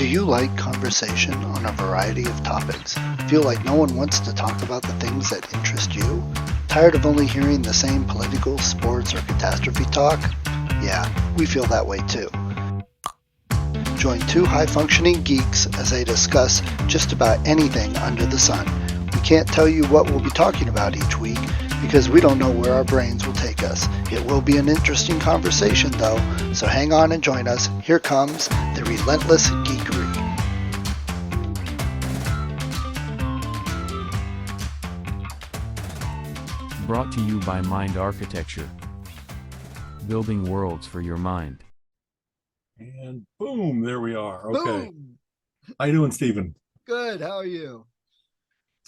Do you like conversation on a variety of topics? Feel like no one wants to talk about the things that interest you? Tired of only hearing the same political, sports, or catastrophe talk? Yeah, we feel that way too. Join two high-functioning geeks as they discuss just about anything under the sun. We can't tell you what we'll be talking about each week because we don't know where our brains will take us. It will be an interesting conversation though, so hang on and join us. Here comes the relentless geekery. Brought to you by Mind Architecture. Building worlds for your mind. And boom, there we are. Okay. Boom! How you doing, Stephen? Good, how are you?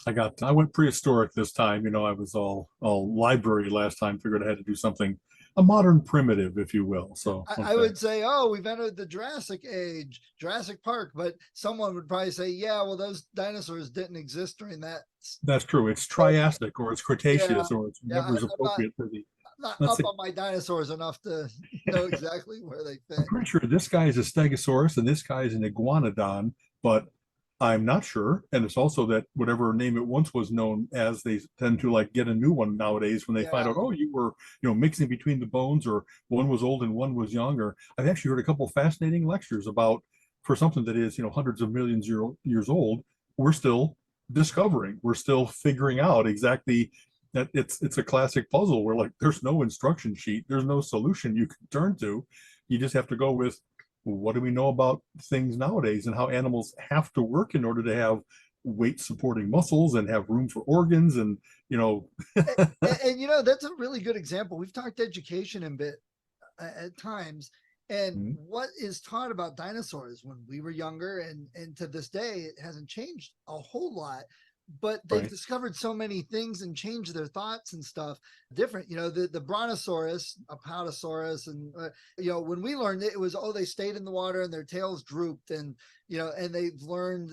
I went prehistoric this time. I was all library last time. Figured I had to do something, a modern primitive, if you will. So I would say, oh, we've entered the Jurassic age, Jurassic Park, but someone would probably say, yeah, well, those dinosaurs didn't exist during that. that's true. It's Triassic or it's Cretaceous or it's Yeah, whatever is appropriate for the. I'm not Let's up see. on my dinosaurs enough to know exactly where they fit. I'm pretty sure this guy is a Stegosaurus and this guy is an iguanodon, but I'm not sure. And it's also that whatever name it once was known as, they tend to like get a new one nowadays when they find out, oh, you were, mixing between the bones, or one was old and one was young. Or I've actually heard a couple of fascinating lectures about, for something that is, hundreds of millions years old, we're still discovering, we're still figuring out exactly that it's a classic puzzle where like there's no instruction sheet, there's no solution you can turn to. You just have to go with, what do we know about things nowadays and how animals have to work in order to have weight supporting muscles and have room for organs and That's a really good example. We've talked education a bit at times, and what is taught about dinosaurs when we were younger and to this day it hasn't changed a whole lot, but they've discovered so many things and changed their thoughts and stuff different. The brontosaurus, apatosaurus, and when we learned it was, they stayed in the water and their tails drooped, and and they've learned,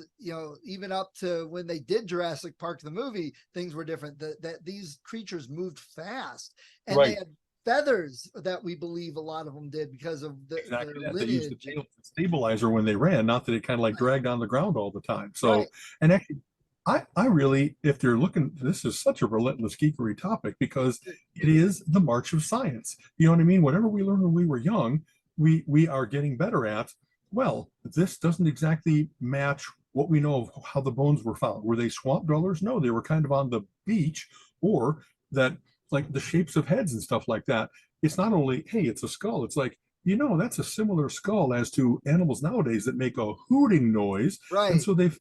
even up to when they did Jurassic Park the movie, things were different, that these creatures moved fast, and they had feathers that we believe a lot of them did because of their lineage. They used the tail stabilizer when they ran, not that it kind of like dragged on the ground all the time. So and actually I really, if they're looking, this is such a relentless geekery topic because it is the march of science. You know what I mean? Whatever we learned when we were young, we are getting better at. Well, this doesn't exactly match what we know of how the bones were found. Were they swamp dwellers? No, they were kind of on the beach, or that, like the shapes of heads and stuff like that. It's not only, hey, it's a skull. It's like, that's a similar skull as to animals nowadays that make a hooting noise. And so they've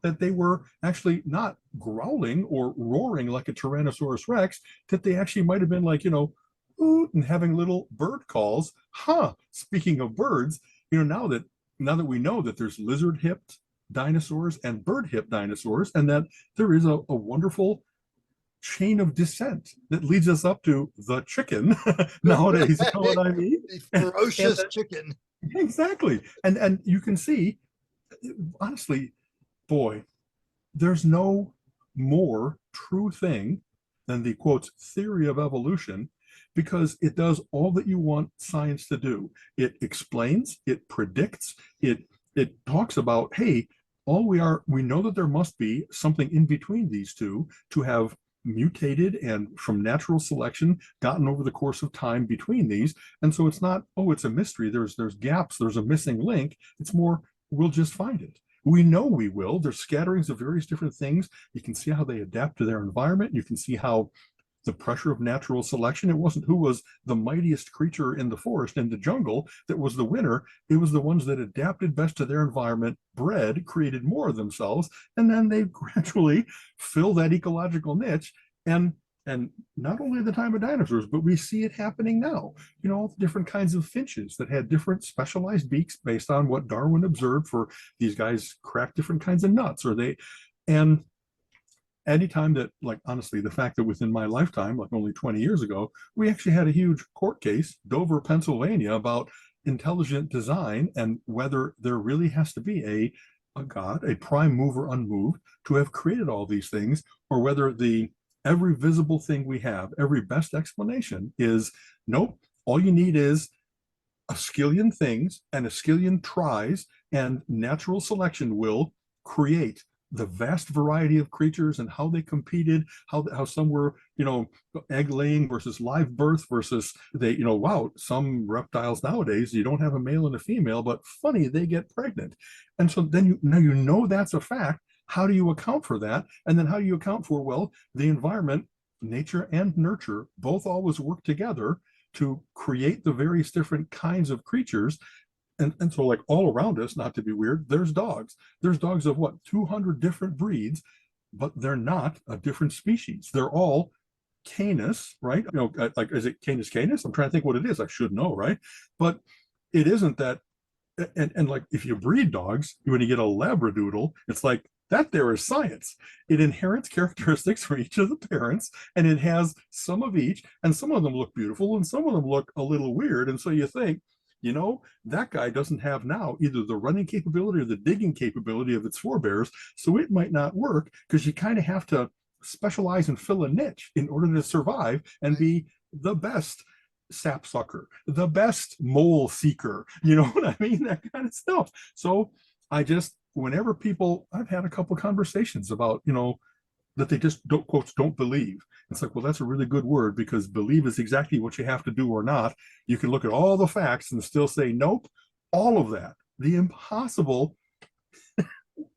that they were actually not growling or roaring like a Tyrannosaurus Rex, that they actually might have been like, hoot, and having little bird calls. Speaking of birds, now that we know that there's lizard-hipped dinosaurs and bird-hipped dinosaurs, and that there is a wonderful chain of descent that leads us up to the chicken nowadays. You know what I mean? Ferocious chicken. Exactly. And you can see, honestly, boy, there's no more true thing than the quotes theory of evolution, because it does all that you want science to do. It explains, it predicts, it talks about, hey, we know that there must be something in between these two to have mutated and from natural selection gotten over the course of time between these. And so it's not, it's a mystery, there's gaps, there's a missing link. It's more, we'll just find it. We know we will. There's scatterings of various different things. You can see how they adapt to their environment. You can see how the pressure of natural selection, it wasn't who was the mightiest creature in the forest, in the jungle, that was the winner. It was the ones that adapted best to their environment, bred, created more of themselves, and then they gradually fill that ecological niche. And not only at the time of dinosaurs, but we see it happening now. All the different kinds of finches that had different specialized beaks based on what Darwin observed, for these guys crack different kinds of nuts, and anytime that, like, honestly, the fact that within my lifetime, like only 20 years ago, we actually had a huge court case, Dover, Pennsylvania, about intelligent design and whether there really has to be a god, a prime mover unmoved, to have created all these things, or whether every visible thing we have, every best explanation is, nope, all you need is a skillion things and a skillion tries, and natural selection will create the vast variety of creatures and how they competed, how some were, egg laying versus live birth versus they, wow, some reptiles nowadays, you don't have a male and a female, but funny, they get pregnant. And so then now that's a fact. How do you account for that? And then how do you account for, well, the environment, nature and nurture both always work together to create the various different kinds of creatures. And so, like, all around us, not to be weird, there's dogs. There's dogs of what, 200 different breeds, but they're not a different species. They're all Canis, right? Like, is it Canis canis? I'm trying to think what it is. I should know, right? But it isn't that. And like, if you breed dogs, when you get a Labradoodle, it's like, that there is science. It inherits characteristics for each of the parents, and it has some of each, and some of them look beautiful, and some of them look a little weird. And so you think, that guy doesn't have now either the running capability or the digging capability of its forebears, so it might not work, because you kind of have to specialize and fill a niche in order to survive and be the best sapsucker, the best mole seeker, you know what I mean? That kind of stuff. So whenever I've had a couple conversations about, that they just don't believe. It's like, well, that's a really good word, because believe is exactly what you have to do or not. You can look at all the facts and still say, nope, all of that, the impossible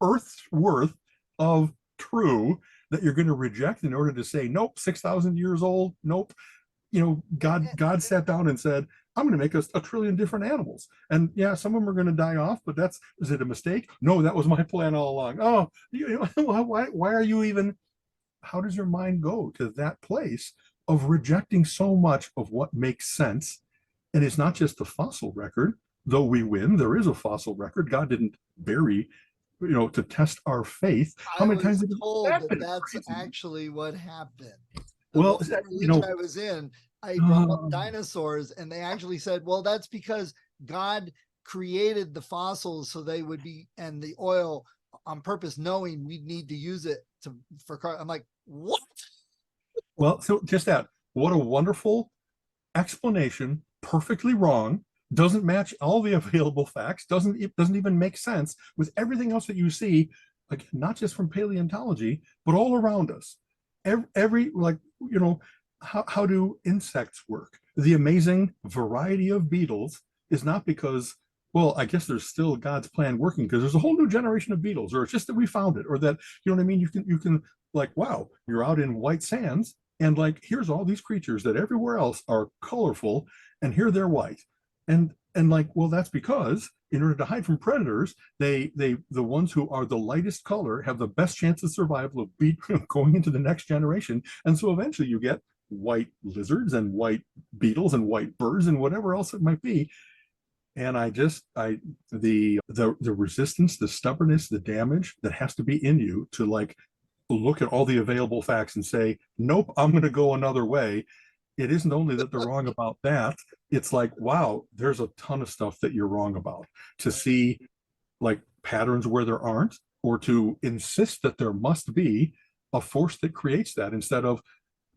earth's worth of true that you're going to reject in order to say, nope, 6,000 years old, nope. God sat down and said, I'm going to make a trillion different animals. And yeah, some of them are going to die off, but is it a mistake? No, that was my plan all along. Oh, why are you even, how does your mind go to that place of rejecting so much of what makes sense? And it's not just the fossil record, though we win, there is a fossil record. God didn't bury, to test our faith. How many times did told that that's crazy? Actually what happened. Well, I was in, I brought up dinosaurs, and they actually said, well, that's because God created the fossils so they would be, and the oil on purpose, knowing we'd need to use it for car. I'm like, what? Well, so just that, what a wonderful explanation, perfectly wrong, doesn't match all the available facts, doesn't even make sense with everything else that you see, like, not just from paleontology, but all around us. Every how do insects work? The amazing variety of beetles is not because, well, I guess there's still God's plan working, because there's a whole new generation of beetles, or it's just that we found it, or that, you know what I mean? You can like, wow, you're out in white sands, and like, here's all these creatures that everywhere else are colorful, and here they're white. And like, well, that's because in order to hide from predators, the ones who are the lightest color have the best chance of survival of going into the next generation. And so eventually you get white lizards and white beetles and white birds and whatever else it might be. And the resistance, the stubbornness, the damage that has to be in you to, like, look at all the available facts and say, nope, I'm going to go another way. It isn't only that they're wrong about that. It's like, wow, there's a ton of stuff that you're wrong about. To see, like, patterns where there aren't, or to insist that there must be a force that creates that, instead of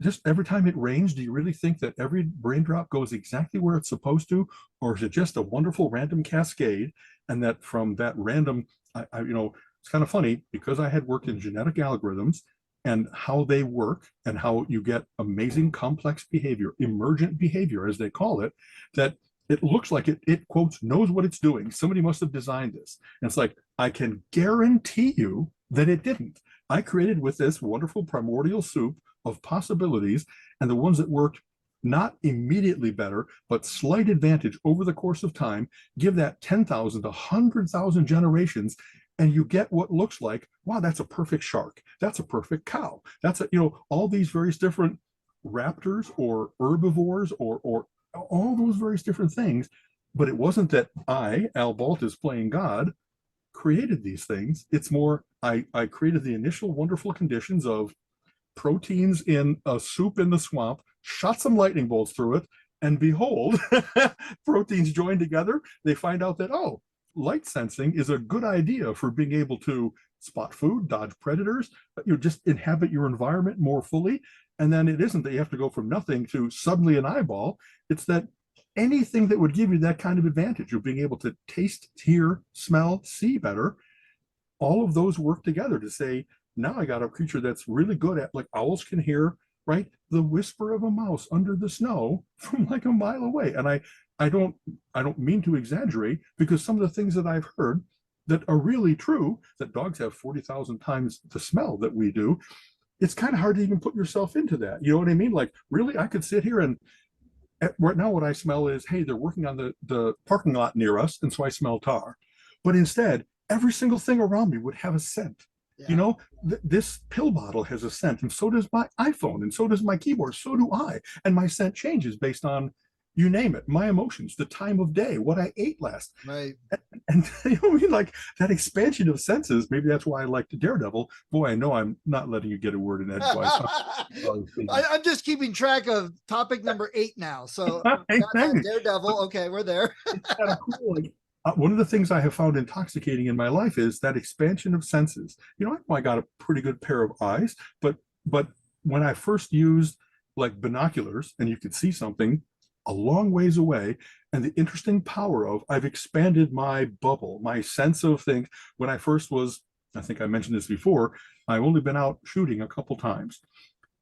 just every time it rains, do you really think that every raindrop goes exactly where it's supposed to? Or is it just a wonderful random cascade? And that from that random, it's kind of funny, because I had worked in genetic algorithms and how they work, and how you get amazing complex behavior, emergent behavior, as they call it, that it looks like it quotes, knows what it's doing. Somebody must have designed this. And it's like, I can guarantee you that it didn't. I created with this wonderful primordial soup of possibilities, and the ones that worked not immediately better, but slight advantage over the course of time, give that 10,000 to 100,000 generations, and you get what looks like, wow, that's a perfect shark. That's a perfect cow. That's all these various different raptors or herbivores or all those various different things. But it wasn't that I, Al Baltus, playing God, created these things. It's more, I created the initial wonderful conditions of proteins in a soup in the swamp, shot some lightning bolts through it, and behold, proteins join together. They find out that, oh, light sensing is a good idea for being able to spot food, dodge predators, just inhabit your environment more fully. And then it isn't that you have to go from nothing to suddenly an eyeball. It's that anything that would give you that kind of advantage of being able to taste, hear, smell, see better, all of those work together to say, now I got a creature that's really good at, like owls can hear, right, the whisper of a mouse under the snow from like a mile away. And I don't mean to exaggerate, because some of the things that I've heard that are really true, that dogs have 40,000 times the smell that we do, it's kind of hard to even put yourself into that. You know what I mean? Like, really, I could sit here and right now what I smell is, hey, they're working on the parking lot near us, and so I smell tar. But instead, every single thing around me would have a scent. Yeah. You know, this pill bottle has a scent, and so does my iPhone, and so does my keyboard, so do I. And my scent changes based on, you name it, my emotions, the time of day, what I ate last. Right. And you know what I mean? Like that expansion of senses, maybe that's why I like the Daredevil. Boy, I know I'm not letting you get a word in edgewise. I'm just keeping track of topic number 8 now. So Daredevil, okay, we're there. It's kind of cool. Like, one of the things I have found intoxicating in my life is that expansion of senses. You know, I got a pretty good pair of eyes, but when I first used like binoculars and you could see something a long ways away, and the interesting power of, I've expanded my bubble, my sense of things. When I first was, I think I mentioned this before, I've only been out shooting a couple times,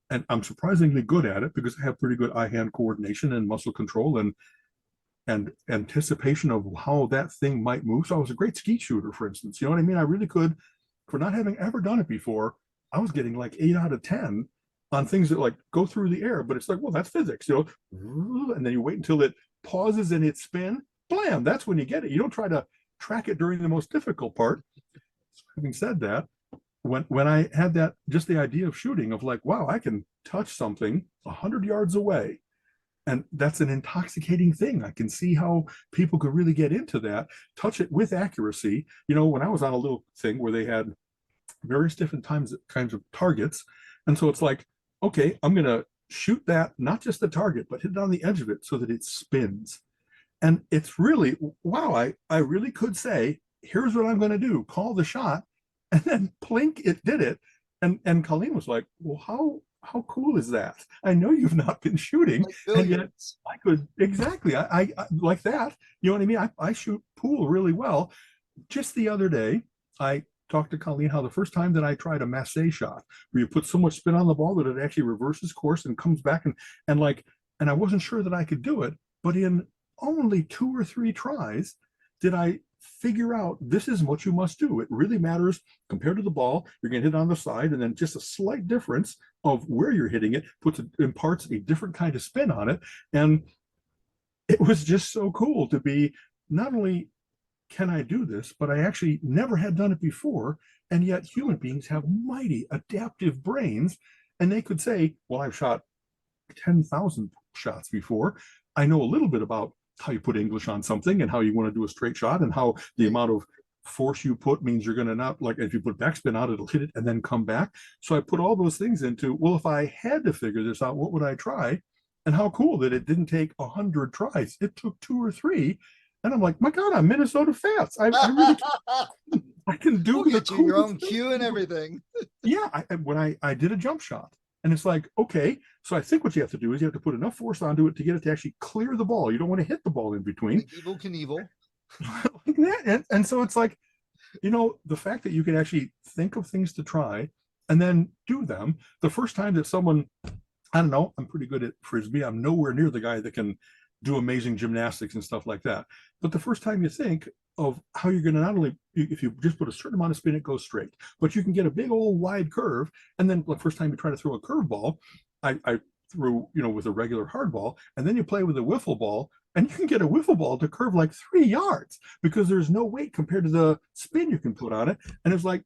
and I'm surprisingly good at it because I have pretty good eye-hand coordination and muscle control and anticipation of how that thing might move. So I was a great skeet shooter, for instance. You know what I mean? I really could, for not having ever done it before, I was getting like 8 out of 10 on things that like go through the air, but it's like, well, that's physics, you know, and then you wait until it pauses in its spin, blam, that's when you get it. You don't try to track it during the most difficult part. So having said that, when I had that, just the idea of shooting of like, wow, I can touch something 100 yards away, and that's an intoxicating thing. I can see how people could really get into that, touch it with accuracy. You know, when I was on a little thing where they had various different kinds of targets, and so it's like, okay, I'm going to shoot that, not just the target, but hit it on the edge of it so that it spins. And it's really, wow, I really could say, here's what I'm going to do, call the shot, and then plink, it did it. And Colleen was like, well, how cool is that? I know you've not been shooting, like and yet I could, exactly, I like that. You know what I mean? I shoot pool really well. Just the other day, I talked to Colleen how the first time that I tried a masse shot, where you put so much spin on the ball that it actually reverses course and comes back, and I wasn't sure that I could do it, but in only 2 or 3 tries did I figure out, this is what you must do. It really matters compared to the ball. You're going to hit on the side, and then just a slight difference of where you're hitting it imparts a different kind of spin on it. And it was just so cool to be, not only can I do this, but I actually never had done it before. And yet human beings have mighty adaptive brains, and they could say, well, I've shot 10,000 shots before. I know a little bit about how you put English on something and how you want to do a straight shot, and how the amount of force you put means you're going to not, like if you put backspin out, it'll hit it and then come back. So I put all those things into, well, if I had to figure this out, what would I try? And how cool that it didn't take 100 tries. It took 2 or 3. And I'm like, my God, I'm Minnesota Fats. I really can, I can do we'll get you your own cue and everything. Yeah, when I did a jump shot, and it's like, okay, so I think what you have to do is you have to put enough force onto it to get it to actually clear the ball. You don't want to hit the ball in between. Like Evel Knievel. Like that. And so it's like, you know, the fact that you can actually think of things to try and then do them. The first time that someone, I don't know, I'm pretty good at Frisbee. I'm nowhere near the guy that can do amazing gymnastics and stuff like that. But the first time you think of how you're going to, not only, if you just put a certain amount of spin, it goes straight, but you can get a big old wide curve. And then the first time you try to throw a curveball, I threw, you know, with a regular hard ball, and then you play with a wiffle ball, and you can get a wiffle ball to curve like 3 yards because there's no weight compared to the spin you can put on it. And it's like,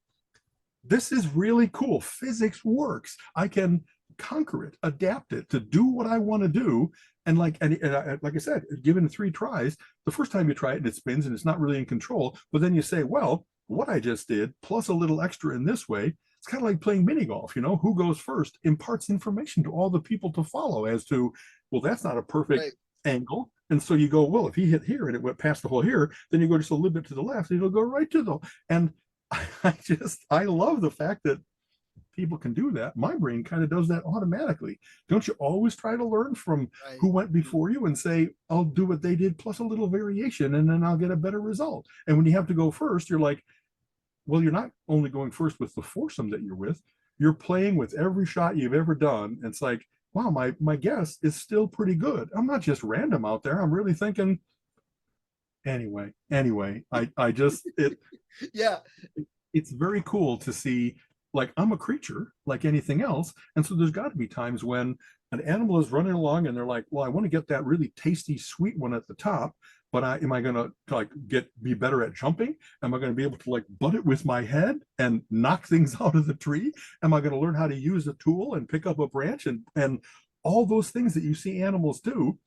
this is really cool. Physics works. I can conquer it, adapt it to do what I want to do. And like I said, given 3 tries, the first time you try it and it spins and it's not really in control, but then you say, well, what I just did plus a little extra in this way, it's kind of like playing mini golf. You know, who goes first imparts information to all the people to follow as to, well, that's not a perfect angle. And so you go, well, if he hit here and it went past the hole here, then you go just a little bit to the left and it'll go right to the, and I love the fact that people can do that, my brain kind of does that automatically. Don't you always try to learn from Right. who went before you and say, I'll do what they did plus a little variation and then I'll get a better result? And when you have to go first, you're like, well, you're not only going first with the foursome that you're with, you're playing with every shot you've ever done. And it's like, wow, my guess is still pretty good. I'm not just random out there. I'm really thinking. Anyway, I just Yeah. it's very cool to see, like, I'm a creature like anything else. And so there's got to be times when an animal is running along and they're like, well, I want to get that really tasty, sweet one at the top, but am I going to like be better at jumping? Am I going to be able to like butt it with my head and knock things out of the tree? Am I going to learn how to use a tool and pick up a branch and all those things that you see animals do?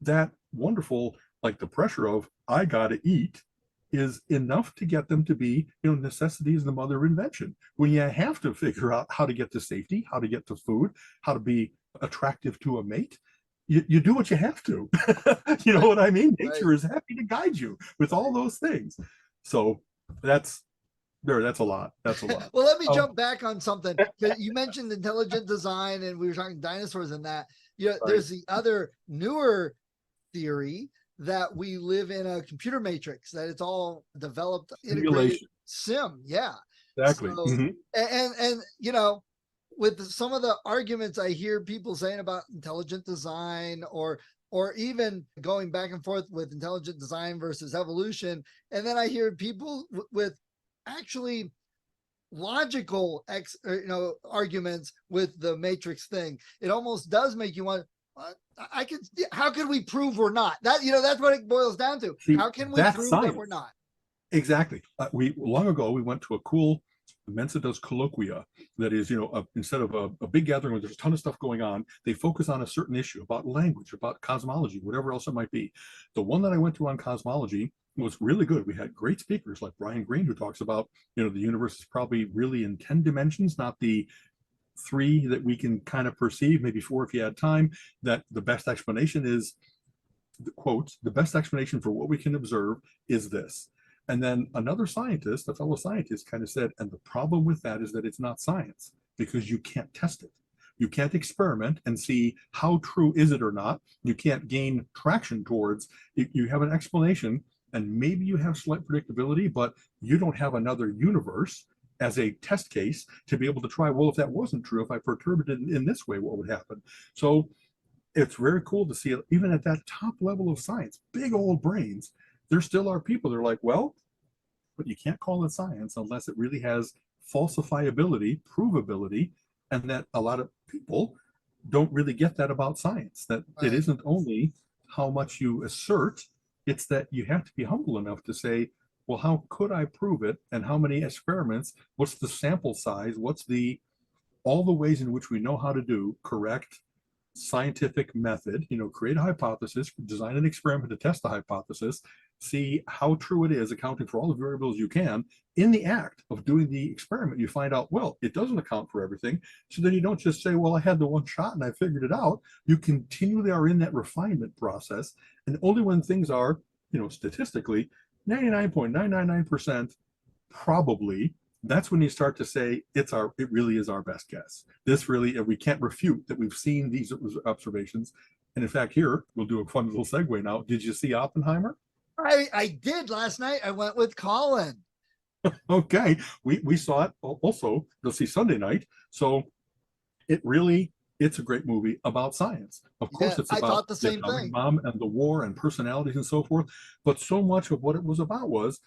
That wonderful, like the pressure of I got to eat is enough to get them to be, necessity is the mother of invention. When you have to figure out how to get to safety, how to get to food, how to be attractive to a mate, you do what you have to. You know what I mean? Nature is happy to guide you with all those things. So that's a lot. That's a lot. Well, let me jump back on something. You mentioned intelligent design and we were talking dinosaurs and that. Right. There's the other newer theory that we live in a computer matrix, that it's all developed integrated sim. Yeah, exactly. So, and with some of the arguments I hear people saying about intelligent design or even going back and forth with intelligent design versus evolution, and then I hear people with actually logical arguments with the matrix thing. It almost does make you want, how could we prove we're not? That's what it boils down to. See, how can we prove that we're not? Exactly. We long ago we went to a cool Mensa does colloquia that is, instead of a big gathering where there's a ton of stuff going on, they focus on a certain issue about language, about cosmology, whatever else it might be. The one that I went to on cosmology was really good. We had great speakers like Brian Greene, who talks about, the universe is probably really in 10 dimensions, not the 3 that we can kind of perceive, maybe 4 if you had time, that the best explanation is, quotes, the best explanation for what we can observe is this. And then another scientist, a fellow scientist, kind of said, and the problem with that is that it's not science because you can't test it. You can't experiment and see how true is it or not. You can't gain traction towards it. You have an explanation and maybe you have slight predictability, but you don't have another universe as a test case to be able to try, well, if that wasn't true, if I perturbed it in this way, what would happen? So it's very cool to see it, even at that top level of science, big old brains, there still are people that are like, well, but you can't call it science unless it really has falsifiability, provability, and that a lot of people don't really get that about science, that it isn't only how much you assert, it's that you have to be humble enough to say, well, how could I prove it? And how many experiments? What's the sample size? What's all the ways in which we know how to do correct scientific method, create a hypothesis, design an experiment to test the hypothesis, see how true it is, accounting for all the variables you can. In the act of doing the experiment, you find out, well, it doesn't account for everything. So then you don't just say, well, I had the one shot and I figured it out. You continually are in that refinement process. And only when things are, statistically 99.999% probably, that's when you start to say it really is our best guess. This really, we can't refute that we've seen these observations. And in fact, here we'll do a fun little segue now. Did you see Oppenheimer? I did last night. I went with Colin. Okay, we saw it also. You'll see Sunday night. So it's a great movie about science. Of course, it's about the atomic bomb and the war and personalities and so forth. But so much of what it was about was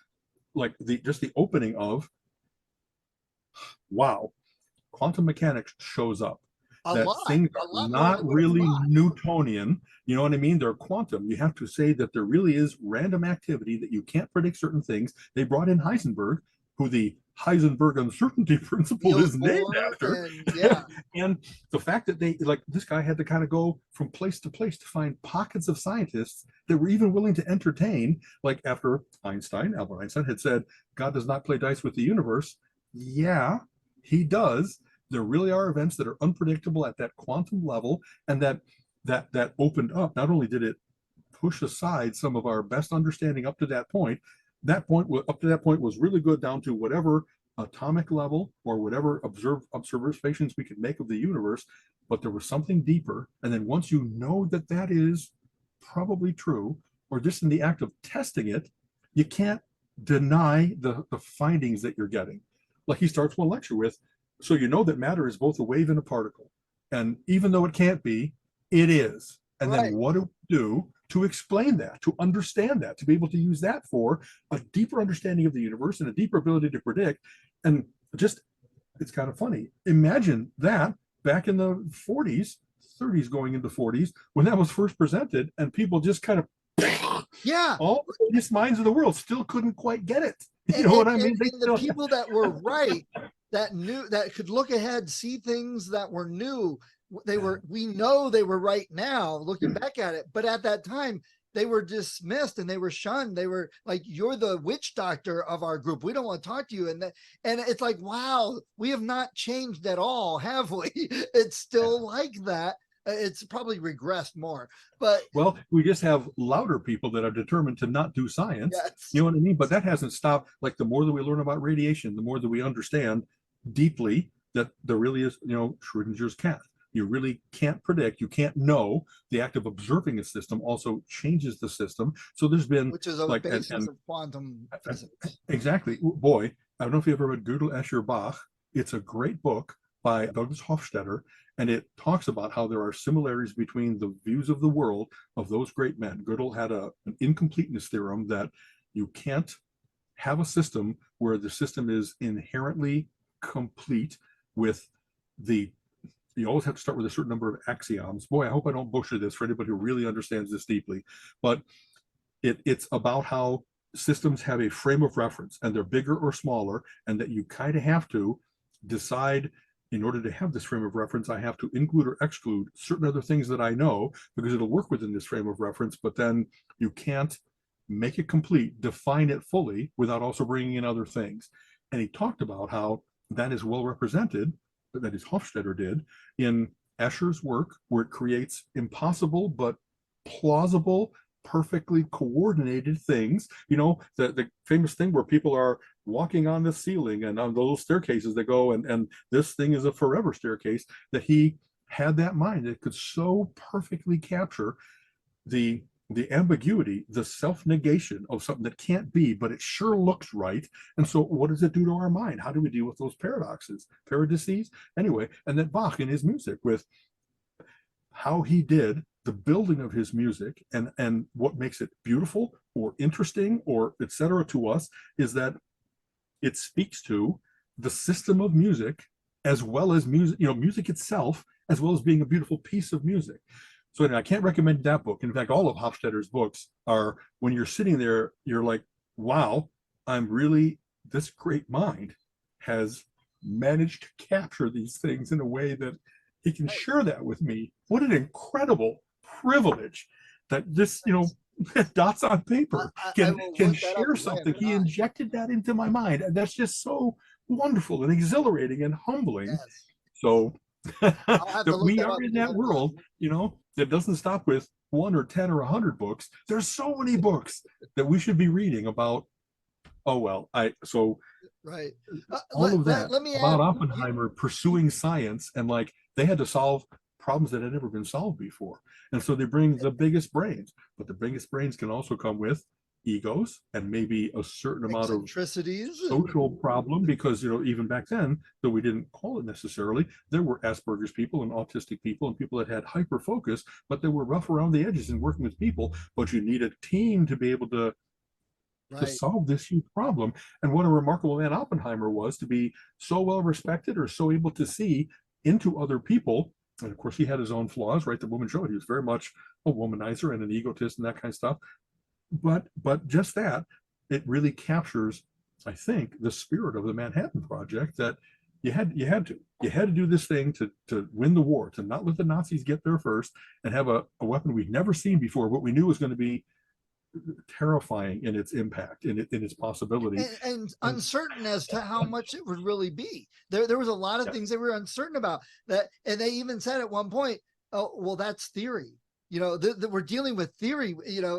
like just the opening of, wow, quantum mechanics shows up. Things are not really Newtonian. You know what I mean? They're quantum. You have to say that there really is random activity, that you can't predict certain things. They brought in Heisenberg, who the Heisenberg uncertainty principle is named after. And the fact that this guy had to kind of go from place to place to find pockets of scientists that were even willing to entertain, like after Albert Einstein had said, God does not play dice with the universe. Yeah, he does. There really are events that are unpredictable at that quantum level, and that opened up. Not only did it push aside some of our best understanding up to that point, up to that point was really good down to whatever atomic level or whatever observations we could make of the universe, but there was something deeper. And then once you know that that is probably true, or just in the act of testing it, you can't deny the findings that you're getting. Like he starts one lecture with, so you know that matter is both a wave and a particle. And even though it can't be, it is. And then Right. what do we do to explain that, to understand that, to be able to use that for a deeper understanding of the universe and a deeper ability to predict? And just, it's kind of funny. Imagine that back in the 40s, 30s going into 40s, when that was first presented, and people just kind of, Yeah. all the greatest minds of the world still couldn't quite get it. You And, know what I mean? and the people that were right, that knew, that could look ahead, see things that were new, we know they were right now looking back at it, but at that time they were dismissed and they were shunned. They were like, you're the witch doctor of our group, we don't want to talk to you. And it's like, wow, we have not changed at all, have we? It's still like that. It's probably regressed more, but well, we just have louder people that are determined to not do science. yes. You know what I mean? But that hasn't stopped. Like the more that we learn about radiation, the more that we understand deeply that there really is, Schrodinger's cat. You really can't predict, you can't know. The act of observing a system also changes the system. So there's been, Which is a like, basis of quantum physics. Exactly. Boy, I don't know if you ever read Gödel, Escher, Bach. It's a great book by Douglas Hofstadter, and it talks about how there are similarities between the views of the world of those great men. Gödel had an incompleteness theorem that you can't have a system where the system is inherently complete with you always have to start with a certain number of axioms. Boy, I hope I don't butcher this for anybody who really understands this deeply, but it's about how systems have a frame of reference, and they're bigger or smaller, and that you kind of have to decide, in order to have this frame of reference, I have to include or exclude certain other things that I know because it'll work within this frame of reference, but then you can't make it complete, define it fully without also bringing in other things. And he talked about how that is well represented, that is Hofstadter did, in Escher's work, where it creates impossible but plausible, perfectly coordinated things. The famous thing where people are walking on the ceiling and on those staircases that go, and this thing is a forever staircase, that he had that mind that could so perfectly capture the ambiguity, the self-negation of something that can't be, but it sure looks right. And so what does it do to our mind? How do we deal with those paradises? Anyway, and then Bach in his music, with how he did the building of his music, and what makes it beautiful or interesting or etc. to us is that it speaks to the system of music, as well as music itself, as well as being a beautiful piece of music. So anyway, I can't recommend that book. In fact, all of Hofstadter's books are, when you're sitting there, you're like, wow, this great mind has managed to capture these things in a way that he can share that with me. What an incredible privilege that this, dots on paper can share something. He injected that into my mind, and that's just so wonderful and exhilarating and humbling. Yes. So that we are in that world, that doesn't stop with 1 or 10 or 100 books. There's so many books that we should be reading about. Right. All of that let me about Oppenheimer pursuing science, and like they had to solve problems that had never been solved before. And so they bring the biggest brains, but the biggest brains can also come with egos and maybe a certain amount of social problem, because even back then, though we didn't call it necessarily, there were Asperger's people and autistic people and people that had hyper focus, but they were rough around the edges in working with people. But you need a team to be able to solve this huge problem. And what a remarkable man Oppenheimer was, to be so well respected, or so able to see into other people. And of course he had his own flaws, right? The woman showed he was very much a womanizer and an egotist and that kind of stuff. But just that, it really captures, I think, the spirit of the Manhattan Project, that you had to do this thing to win the war, to not let the Nazis get there first, and have a weapon we've never seen before, but we knew was going to be terrifying in its impact, in its possibility, and uncertain as to how much it would really be. There was a lot of things they were uncertain about, that, and they even said at one point, oh, well, that's theory. We're dealing with theory,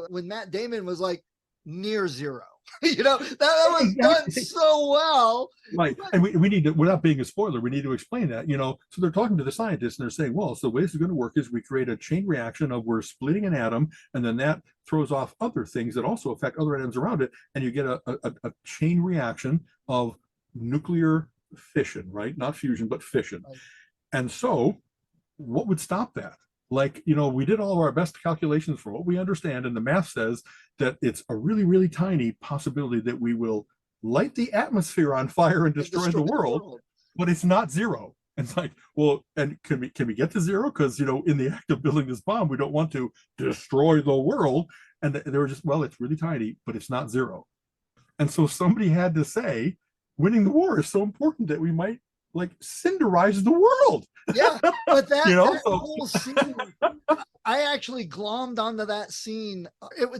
when Matt Damon was like near zero. that was done Exactly. so well. Right. And we need to, without being a spoiler, we need to explain that, so they're talking to the scientists and they're saying, well, so the way this is going to work is we create a chain reaction of we're splitting an atom, and then that throws off other things that also affect other atoms around it. And you get a chain reaction of nuclear fission, right? Not fusion, but fission. Right. And so what would stop that? Like, we did all of our best calculations for what we understand, and the math says that it's a really, really tiny possibility that we will light the atmosphere on fire and destroy the world, but it's not zero. And it's like, well, and can we get to zero? Because in the act of building this bomb, we don't want to destroy the world. And they were just, well, it's really tiny, but it's not zero. And so somebody had to say, winning the war is so important that we might like cinderize the world. Yeah, but that so whole scene, I actually glommed onto that scene.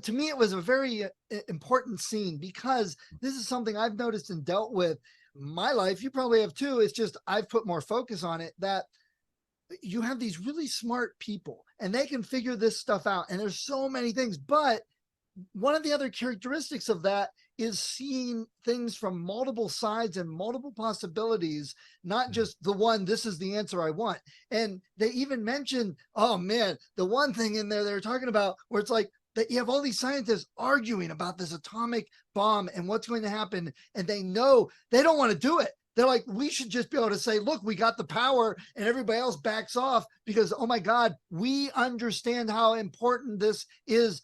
To me, it was a very important scene, because this is something I've noticed and dealt with in my life. You probably have too. It's just I've put more focus on it, that you have these really smart people and they can figure this stuff out. And there's so many things, but one of the other characteristics of that is seeing things from multiple sides and multiple possibilities, not just the one, this is the answer I want. And they even mentioned, oh man, the one thing in there they're talking about where it's like that you have all these scientists arguing about this atomic bomb and what's going to happen. And they know they don't want to do it. They're like, we should just be able to say, look, we got the power, and everybody else backs off because, oh my God, we understand how important this is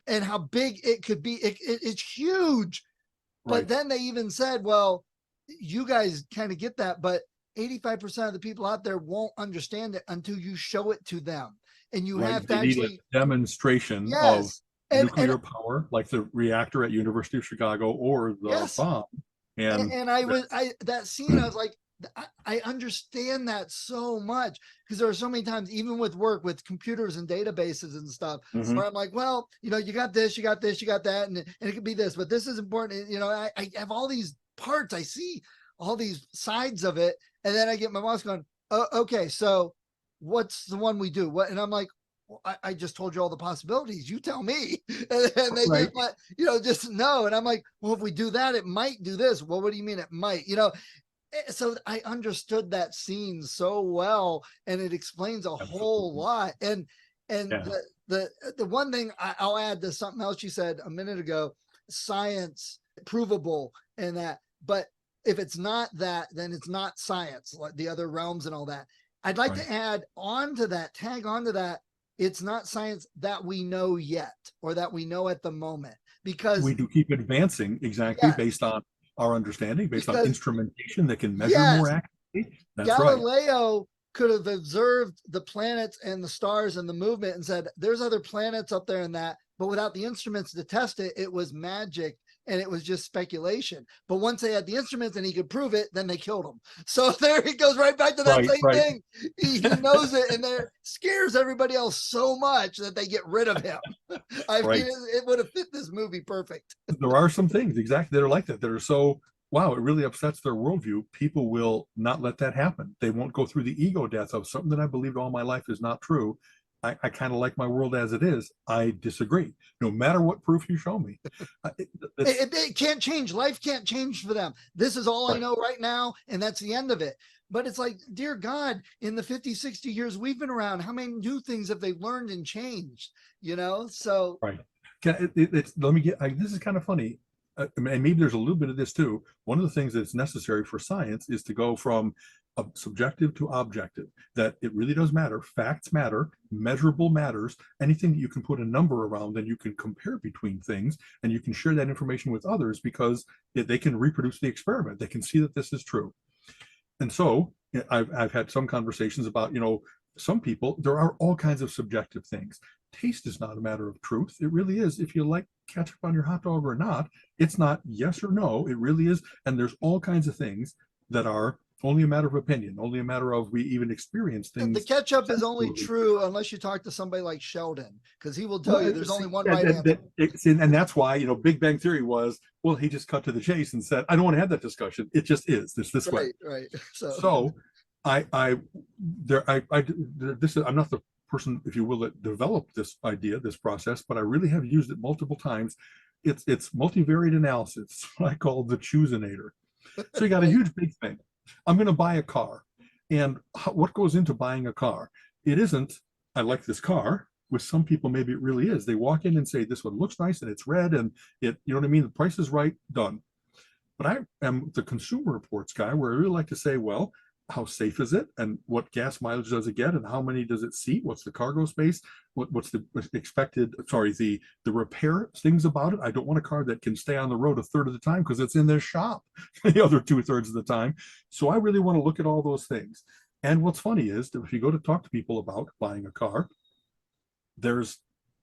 and how big it could be. It's huge. But right. Then they even said, well, you guys kind of get that, but 85% of the people out there won't understand it until you show it to them. And you have to actually a demonstration yes. of nuclear power, like the reactor at University of Chicago or the yes. bomb. And that scene, I was like, I understand that so much, because there are so many times, even with work with computers and databases and stuff, where I'm like, well, you got this, you got this, you got that, and it could be this, but this is important. I have all these parts, I see all these sides of it, and then I get my boss going, oh, okay, so what's the one we do? What? And I'm like, well, I just told you all the possibilities. You tell me. And they right. just know. And I'm like, well, if we do that, it might do this. Well, what do you mean it might? So I understood that scene so well, and it explains a whole lot. And the one thing I'll add to something else you said a minute ago, science provable and that, but if it's not that, then it's not science, like the other realms and all that. I'd like to add on to that, tag onto that. It's not science that we know yet, or that we know at the moment, because we do keep advancing based on our understanding, based on instrumentation that can measure more accurately. That's Galileo could have observed the planets and the stars and the movement and said, there's other planets up there and that, but without the instruments to test it, it was magic and it was just speculation. But once they had the instruments and he could prove it, then they killed him. So there he goes right back to that same thing. He knows it, and there scares everybody else so much that they get rid of him. I mean, it would have fit this movie perfect. There are some things exactly that are like that are so, wow, it really upsets their worldview. People will not let that happen. They won't go through the ego death of something that I believed all my life is not true. I kind of like my world as it is. I disagree, no matter what proof you show me. It can't change. Life can't change for them. This is all I know right now, and that's the end of it. But it's like, dear God, in the 50, 60 years we've been around, how many new things have they learned and changed? So let me get. This is kind of funny, and maybe there's a little bit of this too. One of the things that's necessary for science is to go from subjective to objective, that it really does matter. Facts matter, measurable matters. Anything that you can put a number around, then you can compare between things, and you can share that information with others, because they can reproduce the experiment. They can see that this is true. And so I've had some conversations about, some people, there are all kinds of subjective things. Taste is not a matter of truth. It really is. If you like ketchup on your hot dog or not, it's not yes or no. It really is. And there's all kinds of things that are only a matter of opinion, only a matter of we even experience things. The ketchup is only true unless you talk to somebody like Sheldon, because he will tell you there's only one right answer. And that's why, Big Bang Theory was, well, he just cut to the chase and said, I don't want to have that discussion. It just is this way. Right. So I'm not the person, if you will, that developed this idea, this process, but I really have used it multiple times it's multivariate analysis, what I call the choosinator. So you got a huge big thing. I'm going to buy a car. And what goes into buying a car? It isn't, I like this car. With some people, maybe it really is. They walk in and say, this one looks nice and it's red and it, you know what I mean? The price is right, done. But I am the Consumer Reports guy where I really like to say, well, how safe is it? And what gas mileage does it get? And how many does it seat? What's the cargo space? What's the expected, sorry, the repair things about it? I don't want a car that can stay on the road a third of the time because it's in their shop the other 2/3 of the time. So I really want to look at all those things. And what's funny is that if you go to talk to people about buying a car, there's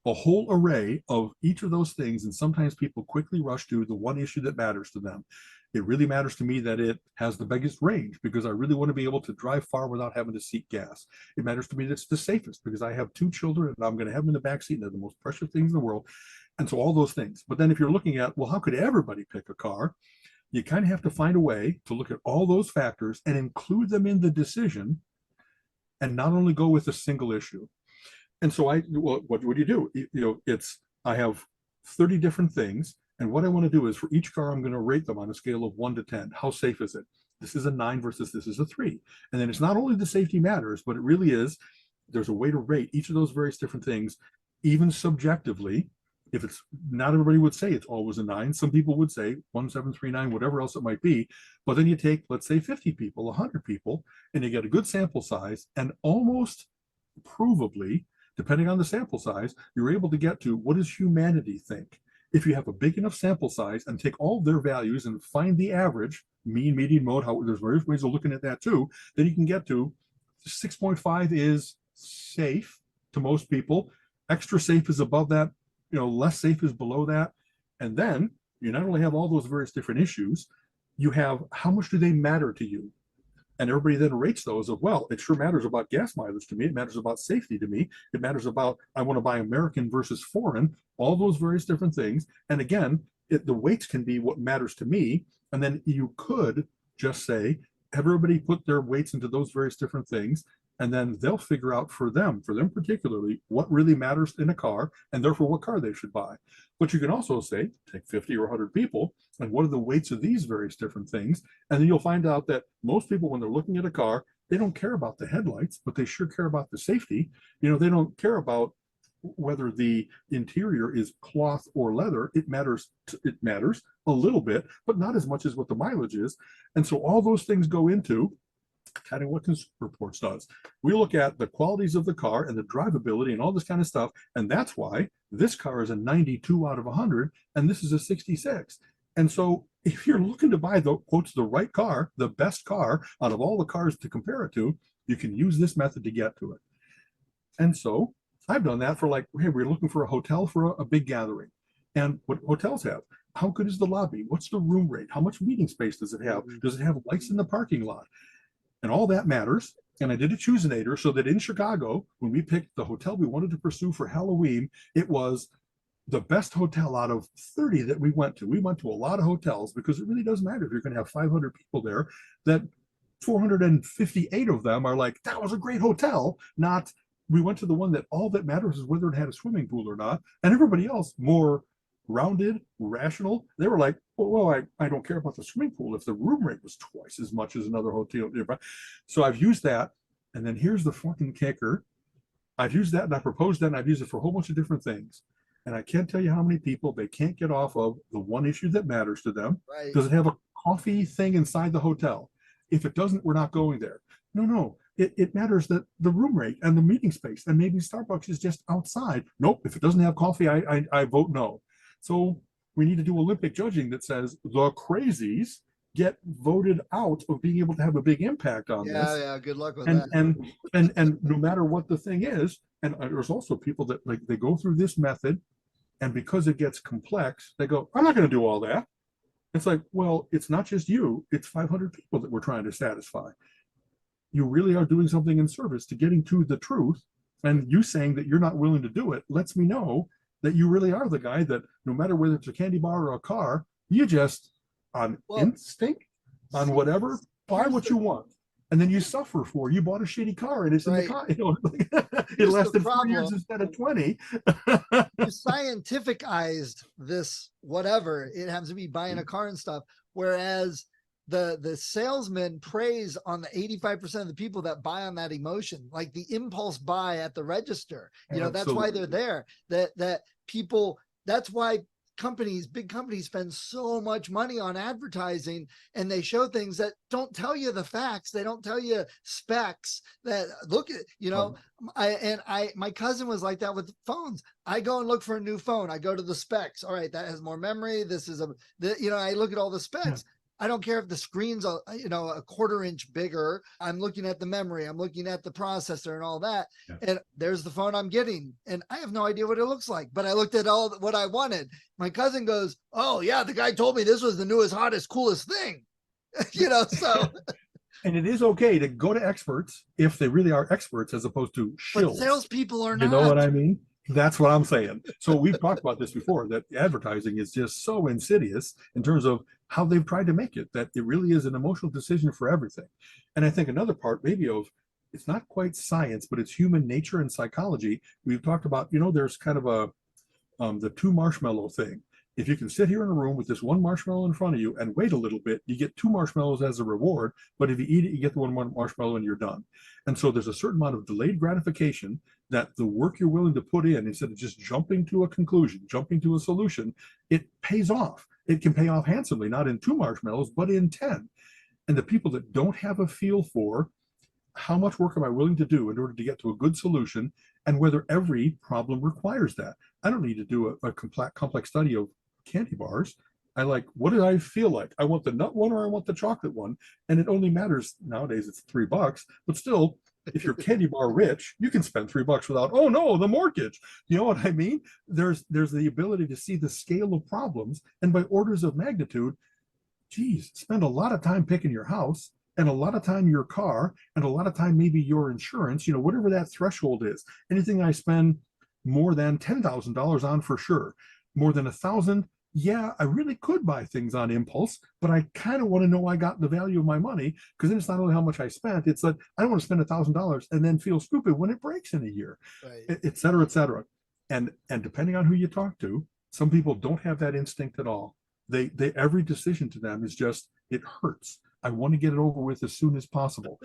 a whole array of each of those things. And sometimes people quickly rush to the one issue that matters to them. It really matters to me that it has the biggest range because I really want to be able to drive far without having to seek gas. It matters to me that it's the safest because I have 2 children and I'm going to have them in the back seat and they're the most precious things in the world. And so all those things. But then if you're looking at, well, how could everybody pick a car? You kind of have to find a way to look at all those factors and include them in the decision and not only go with a single issue. And so what do you do? I have 30 different things. And what I want to do is for each car, I'm going to rate them on a scale of 1 to 10. How safe is it? This is a 9 versus this is a 3. And then it's not only the safety matters, but it really is, there's a way to rate each of those various different things, even subjectively. If it's not everybody would say it's always a 9. Some people would say 1, 7, 3, 9, whatever else it might be. But then you take, let's say 50 people, 100 people, and you get a good sample size and almost provably, depending on the sample size, you're able to get to what does humanity think? If you have a big enough sample size and take all their values and find the average, mean, median, mode, how there's various ways of looking at that too, then you can get to 6.5 is safe to most people. Extra safe is above that, less safe is below that. And then you not only have all those various different issues, you have how much do they matter to you? And everybody then rates those of, well, it sure matters about gas mileage to me. It matters about safety to me. It matters about, I want to buy American versus foreign, all those various different things. And again, the weights can be what matters to me. And then you could just say, everybody put their weights into those various different things. And then they'll figure out for them particularly, what really matters in a car and therefore what car they should buy. But you can also say, take 50 or 100 people and what are the weights of these various different things? And then you'll find out that most people, when they're looking at a car, they don't care about the headlights, but they sure care about the safety. They don't care about whether the interior is cloth or leather. It matters a little bit, but not as much as what the mileage is. And so all those things go into kind of what Consumer Reports does. We look at the qualities of the car and the drivability and all this kind of stuff. And that's why this car is a 92 out of 100 and this is a 66. And so if you're looking to buy the right car, the best car out of all the cars to compare it to, you can use this method to get to it. And so I've done that for hey, we're looking for a hotel for a big gathering. And what hotels have? How good is the lobby? What's the room rate? How much meeting space does it have? Does it have lights in the parking lot? And all that matters. And I did a choosinator so that in Chicago, when we picked the hotel we wanted to pursue for Halloween, it was the best hotel out of 30 that we went to. We went to a lot of hotels because it really doesn't matter if you're going to have 500 people there, that 458 of them are like, that was a great hotel. Not, we went to the one that all that matters is whether it had a swimming pool or not. And everybody else, more rounded, rational, they were like, well, I don't care about the swimming pool if the room rate was twice as much as another hotel nearby. So I've used that. And then here's the fucking kicker. I've used that and I proposed that and I've used it for a whole bunch of different things. And I can't tell you how many people they can't get off of the one issue that matters to them. Right. Does it have a coffee thing inside the hotel? If it doesn't, we're not going there. No. It matters that the room rate and the meeting space, and maybe Starbucks is just outside. Nope. If it doesn't have coffee, I vote no. So we need to do Olympic judging that says the crazies get voted out of being able to have a big impact on this. Yeah. Good luck with that. And no matter what the thing is, and there's also people that they go through this method, and because it gets complex, they go, I'm not going to do all that. It's like, well, it's not just you, it's 500 people that we're trying to satisfy. You really are doing something in service to getting to the truth. And you saying that you're not willing to do it lets me know that you really are the guy that no matter whether it's a candy bar or a car, you just on instinct, on whatever, buy what you want. and then you suffer for it. You bought a shitty car and it's in the Right. car, you know, it Here's the lasted 4 years problem. instead of 20. You scientificized this, whatever it happens to be, buying a car and stuff, whereas the salesman preys on the 85% of the people that buy on that emotion, like the impulse buy at the register. You know, that's why they're there. That people, that's why big companies spend so much money on advertising, and they show things that don't tell you the facts. They don't tell you specs that look at, you know, my cousin was like that with phones. I go and look for a new phone. I go to the specs. All right, that has more memory. This is I look at all the specs. Yeah. I don't care if the screen's a 1/4 inch bigger. I'm looking at the memory. I'm looking at the processor and all that. Yeah. And there's the phone I'm getting. And I have no idea what it looks like, but I looked at all what I wanted. My cousin goes, "Oh yeah, the guy told me this was the newest, hottest, coolest thing." So. And it is okay to go to experts if they really are experts, as opposed to shills. But salespeople are not. You know what I mean? That's what I'm saying. So we've talked about this before, that advertising is just so insidious in terms of how they've tried to make it, that it really is an emotional decision for everything. And I think another part maybe of, it's not quite science, but it's human nature and psychology. We've talked about, there's kind of the 2 marshmallow thing. If you can sit here in a room with this 1 marshmallow in front of you and wait a little bit, you get 2 marshmallows as a reward. But if you eat it, you get the one marshmallow and you're done. And so there's a certain amount of delayed gratification that the work you're willing to put in, instead of just jumping to a conclusion, jumping to a solution, it pays off. It can pay off handsomely, not in 2 marshmallows, but in 10. And the people that don't have a feel for how much work am I willing to do in order to get to a good solution, and whether every problem requires that. I don't need to do a complex study of candy bars. I like, what do I feel like? I want the nut one or I want the chocolate one. And it only matters, nowadays it's $3, but still, if you're candy bar rich, you can spend $3 without, oh no, the mortgage. You know what I mean? There's the ability to see the scale of problems, and by orders of magnitude, geez, spend a lot of time picking your house, and a lot of time your car, and a lot of time maybe your insurance, whatever that threshold is. Anything I spend more than $10,000 on, for sure. More than 1,000, yeah, I really could buy things on impulse, but I kind of want to know I got the value of my money, because then it's not only how much I spent, it's like I don't want to spend $1,000 and then feel stupid when it breaks in a year, right. Et cetera, et cetera. And depending on who you talk to, some people don't have that instinct at all. They every decision to them is just, it hurts. I want to get it over with as soon as possible.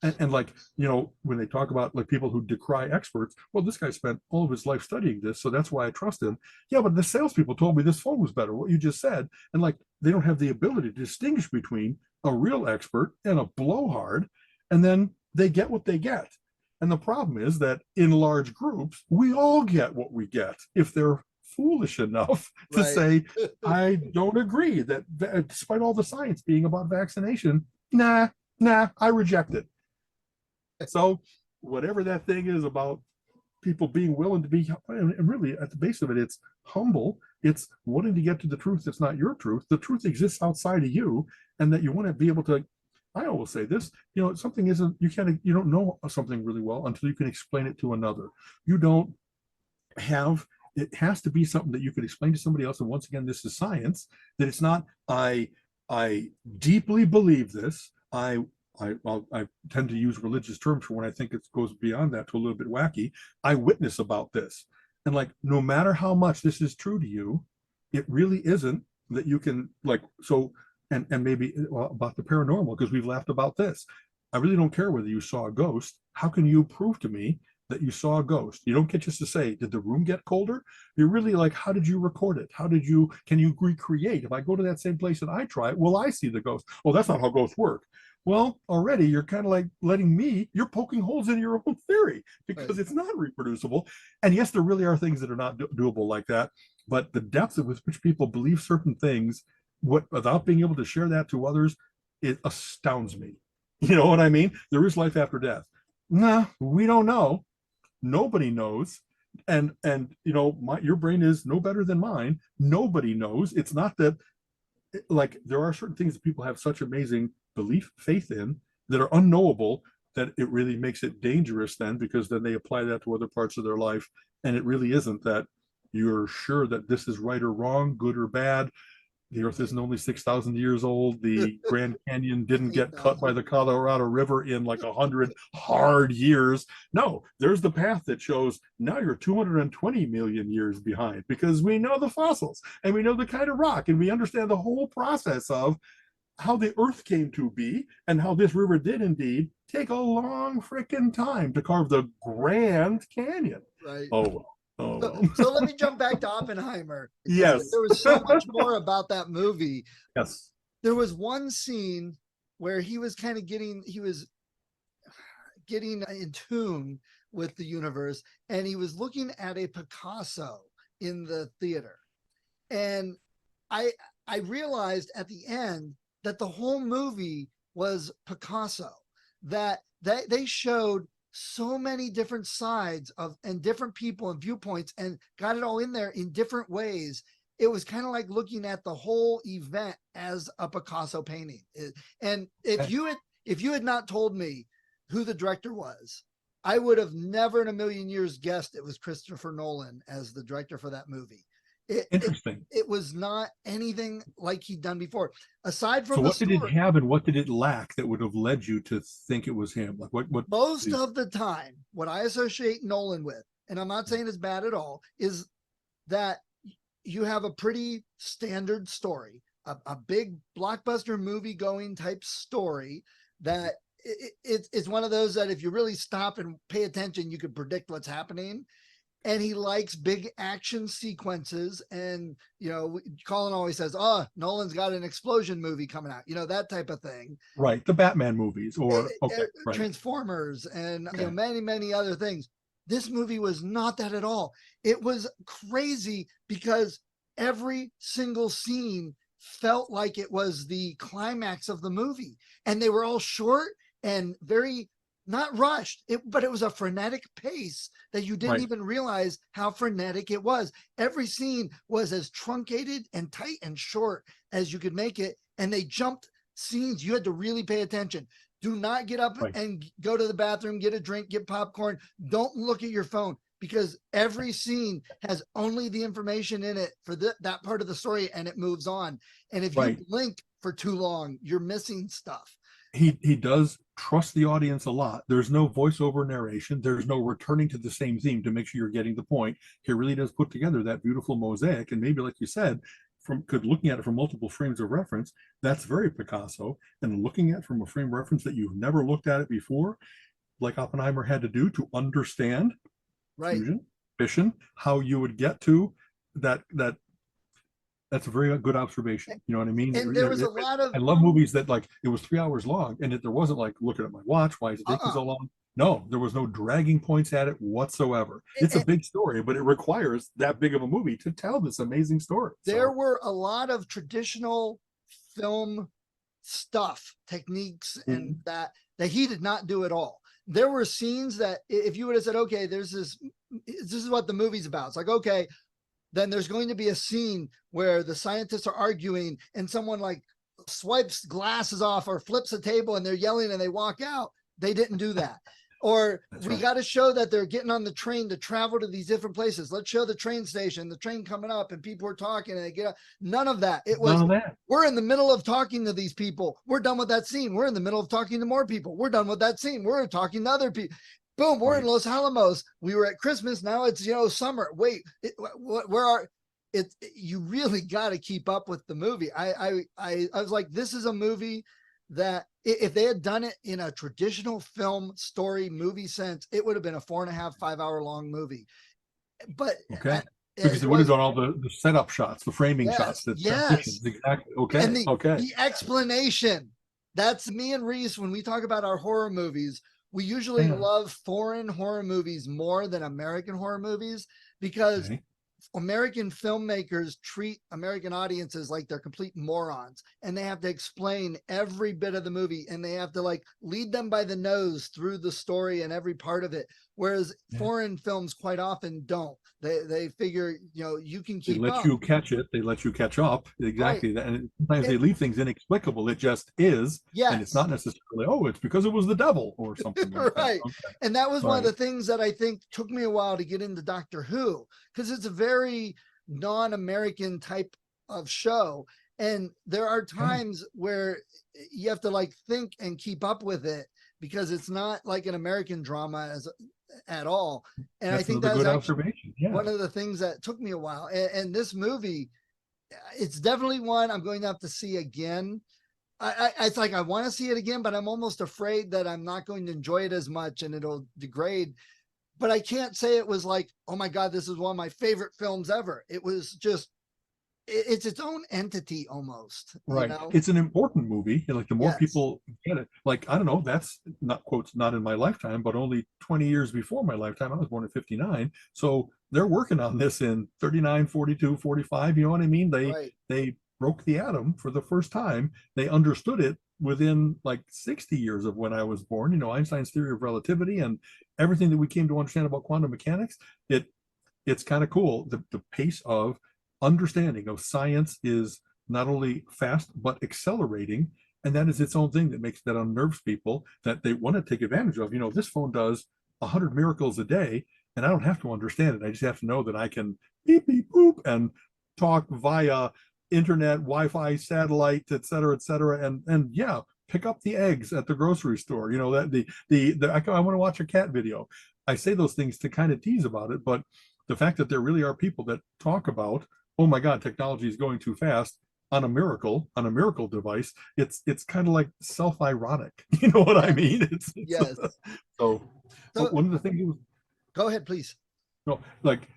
And like, when they talk about like people who decry experts, well, this guy spent all of his life studying this, so that's why I trust him. Yeah, but the salespeople told me this phone was better, what you just said. And like, they don't have the ability to distinguish between a real expert and a blowhard, and then they get what they get. And the problem is that in large groups, we all get what we get if they're foolish enough to say, I don't agree that despite all the science being about vaccination, nah, I reject it. So whatever that thing is about people being willing to be, and really at the base of it, it's humble. It's wanting to get to the truth that's not your truth. The truth exists outside of you, and that you want to be able to, I always say this, something isn't, you don't know something really well until you can explain it to another. It has to be something that you could explain to somebody else. And once again, this is science, that it's not, I deeply believe this. I tend to use religious terms for when I think it goes beyond that to a little bit wacky. I witness about this. And like, no matter how much this is true to you, it really isn't that you can and maybe about the paranormal, because we've laughed about this. I really don't care whether you saw a ghost. How can you prove to me that you saw a ghost? You don't get just to say, did the room get colder? You're really like, how did you record it? Can you recreate? If I go to that same place and I try it, will I see the ghost? Well, that's not how ghosts work. Well, already you're kind of like you're poking holes in your own theory, because it's not reproducible. And yes, there really are things that are not doable like that, but the depth with which people believe certain things, without being able to share that to others, it astounds me. You know what I mean? There is life after death. Nah, we don't know. Nobody knows. And your brain is no better than mine. Nobody knows. It's not that, like, there are certain things that people have such amazing faith in, that are unknowable, that it really makes it dangerous then, because then they apply that to other parts of their life. And it really isn't that you're sure that this is right or wrong, good or bad. The Earth isn't only 6,000 years old. The Grand Canyon didn't get cut by 8,000. the Colorado River in like 100 hard years. No, there's the path that shows now you're 220 million years behind, because we know the fossils and we know the kind of rock and we understand the whole process of how the Earth came to be and how this river did indeed take a long freaking time to carve the Grand Canyon. Right. Oh, well. Oh, So, well. so let me jump back to Oppenheimer, because Yes. there was so much more about that movie. Yes. There was one scene where he was kind of getting in tune with the universe, and he was looking at a Picasso in the theater. And I realized at the end that the whole movie was Picasso, that they showed so many different sides of and different people and viewpoints and got it all in there in different ways. It was kind of like looking at the whole event as a Picasso painting. And if you had not told me who the director was, I would have never in a million years guessed it was Christopher Nolan as the director for that movie. Interesting. It was not anything like he'd done before. Aside from So the what did story, it have and what did it lack that would have led you to think it was him? Like what most of the time, what I associate Nolan with, and I'm not saying it's bad at all, is that you have a pretty standard story, a big blockbuster movie going type story that it's one of those that if you really stop and pay attention, you could predict what's happening. And he likes big action sequences. And, Colin always says, oh, Nolan's got an explosion movie coming out, that type of thing. Right. The Batman movies or right. Transformers and Okay. many, many other things. This movie was not that at all. It was crazy because every single scene felt like it was the climax of the movie. And they were all short and very not rushed, but it was a frenetic pace that you didn't even realize how frenetic it was. Every scene was as truncated and tight and short as you could make it. And they jumped scenes. You had to really pay attention. Do not get up and go to the bathroom, get a drink, get popcorn. Don't look at your phone, because every scene has only the information in it for that part of the story, and it moves on. And if you blink for too long, you're missing stuff. He does trust the audience a lot. There's no voiceover narration. There's no returning to the same theme to make sure you're getting the point. He really does put together that beautiful mosaic. And maybe, like you said, looking at it from multiple frames of reference, that's very Picasso. And looking at it from a frame reference that you've never looked at it before, like Oppenheimer had to do to understand fusion, fission, how you would get to that. That's a very good observation. You know what I mean? And there was a lot of. I love movies that it was 3 hours long, and there wasn't like looking at my watch. Why is it taking so long? No, there was no dragging points at it whatsoever. It's a big story, but it requires that big of a movie to tell this amazing story. There were a lot of traditional film stuff, techniques, and that he did not do at all. There were scenes that if you would have said, okay, this is what the movie's about. It's like, okay, then there's going to be a scene where the scientists are arguing and someone swipes glasses off or flips a table and they're yelling and they walk out. They didn't do that. Or we got to show that they're getting on the train to travel to these different places. Let's show the train station, the train coming up and people are talking and they get up. None of that. It was, we're in the middle of talking to these people. We're done with that scene. We're in the middle of talking to more people. We're done with that scene. We're talking to other people. Boom, we're in Los Alamos. We were at Christmas. Now it's, summer. Wait, you really got to keep up with the movie. I was like, this is a movie that if they had done it in a traditional film story movie sense, it would have been a 4.5, 5 hour long movie. But because it would have done all the setup shots, the framing shots, the transitions. Exactly. Okay. And the explanation. That's me and Reese when we talk about our horror movies. We usually love foreign horror movies more than American horror movies because American filmmakers treat American audiences like they're complete morons, and they have to explain every bit of the movie, and they have to lead them by the nose through the story and every part of it. Whereas foreign films quite often don't. They figure, you can keep up. They let you catch it. They let you catch up. Exactly. Right. And sometimes they leave things inexplicable. It just is. Yes. And it's not necessarily, it's because it was the devil or something. Like right. That. Okay. And that was one of the things that I think took me a while to get into Doctor Who, because it's a very non-American type of show. And there are times where you have to like think and keep up with it, because it's not like an American drama at all. And I That's think another that's good actually observation. Yeah. one of the things that took me a while. And this movie, it's definitely one I'm going to have to see again. It's like I want to see it again, but I'm almost afraid that I'm not going to enjoy it as much and it'll degrade. But I can't say it was like, oh my God, this is one of my favorite films ever. It was just, it's its own entity almost, you Right. know? It's an important movie. And like the more Yes. people get it, like, I don't know, that's not quotes, not in my lifetime, but only 20 years before my lifetime. I was born in 59. So they're working on this in 39, 42, 45. You know what I mean? Right. They broke the atom for the first time. They understood it within like 60 years of when I was born. You know, Einstein's theory of relativity and everything that we came to understand about quantum mechanics. It's kind of cool. The pace of understanding of science is not only fast but accelerating, and that is its own thing that unnerves people, that they want to take advantage of. You know, this phone does 100 miracles a day, and I don't have to understand it. I just have to know that I can beep beep boop and talk via internet, Wi-Fi, satellite, et cetera, and yeah, pick up the eggs at the grocery store. You know, that I want to watch a cat video. I say those things to kind of tease about it, but the fact that there really are people that talk about, oh my God, technology is going too fast on a miracle device. It's kind of like self-ironic. You know what I Yes. mean? Yes. So So one of the things was, go ahead, please. no, like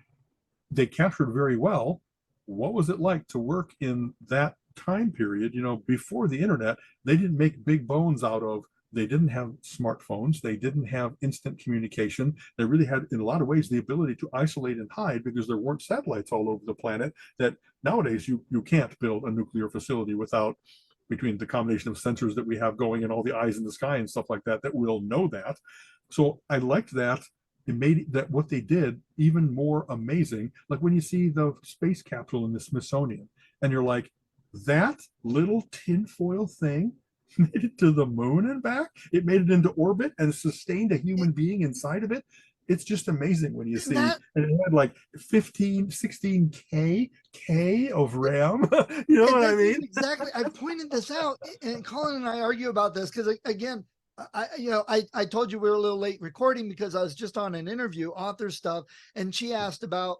they captured very well what was it like to work in that time period. You know, before the internet, they didn't make big bones out of, they didn't have smartphones, they didn't have instant communication. They really had, in a lot of ways, the ability to isolate and hide, because there weren't satellites all over the planet. That nowadays you can't build a nuclear facility without, between the combination of sensors that we have going and all the eyes in the sky and stuff like that, that will know that. So I liked that. It made that what they did even more amazing. Like when you see the space capsule in the Smithsonian, and you're like, that little tinfoil thing made it to the moon and back. It made it into orbit and sustained a human being inside of it. It's just amazing when you And see, that and it had like 15, 16K of RAM. You know and what I this is mean? exactly, I pointed this out, and Colin and I argue about this because again, I told you we were a little late recording because I was just on an interview, author stuff, and she asked about,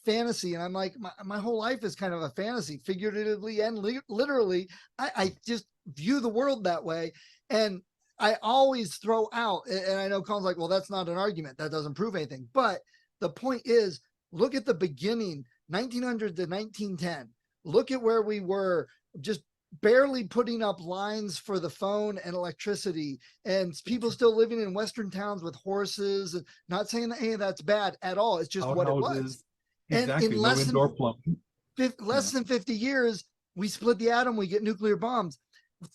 fantasy, and I'm like, my whole life is kind of a fantasy, figuratively and literally. I just view the world that way, and I always throw out, and I know Colin's like, well, that's not an argument, that doesn't prove anything, but the point is, look at the beginning, 1900 to 1910. Look at where we were, just barely putting up lines for the phone and electricity, and people still living in Western towns with horses. And not saying that any of that's bad at all. It's just what it was. Outhouses, And in exactly. No indoor plumbing. less than 50 years, we split the atom, we get nuclear bombs.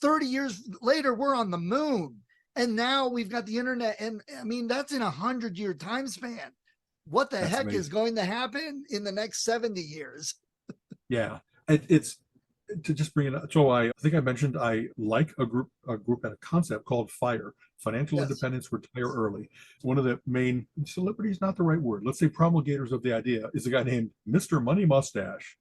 30 years later, we're on the moon. And now we've got the internet. And I mean, that's in 100-year time span. What the That's heck amazing. is going to happen in the next 70 years? Yeah, it's to just bring it up. So I think I mentioned I like a group and a concept called FIRE, Financial Yes. Independence, Retire Early. One of the main celebrities, not the right word, let's say promulgators of the idea, is a guy named Mr. Money Mustache.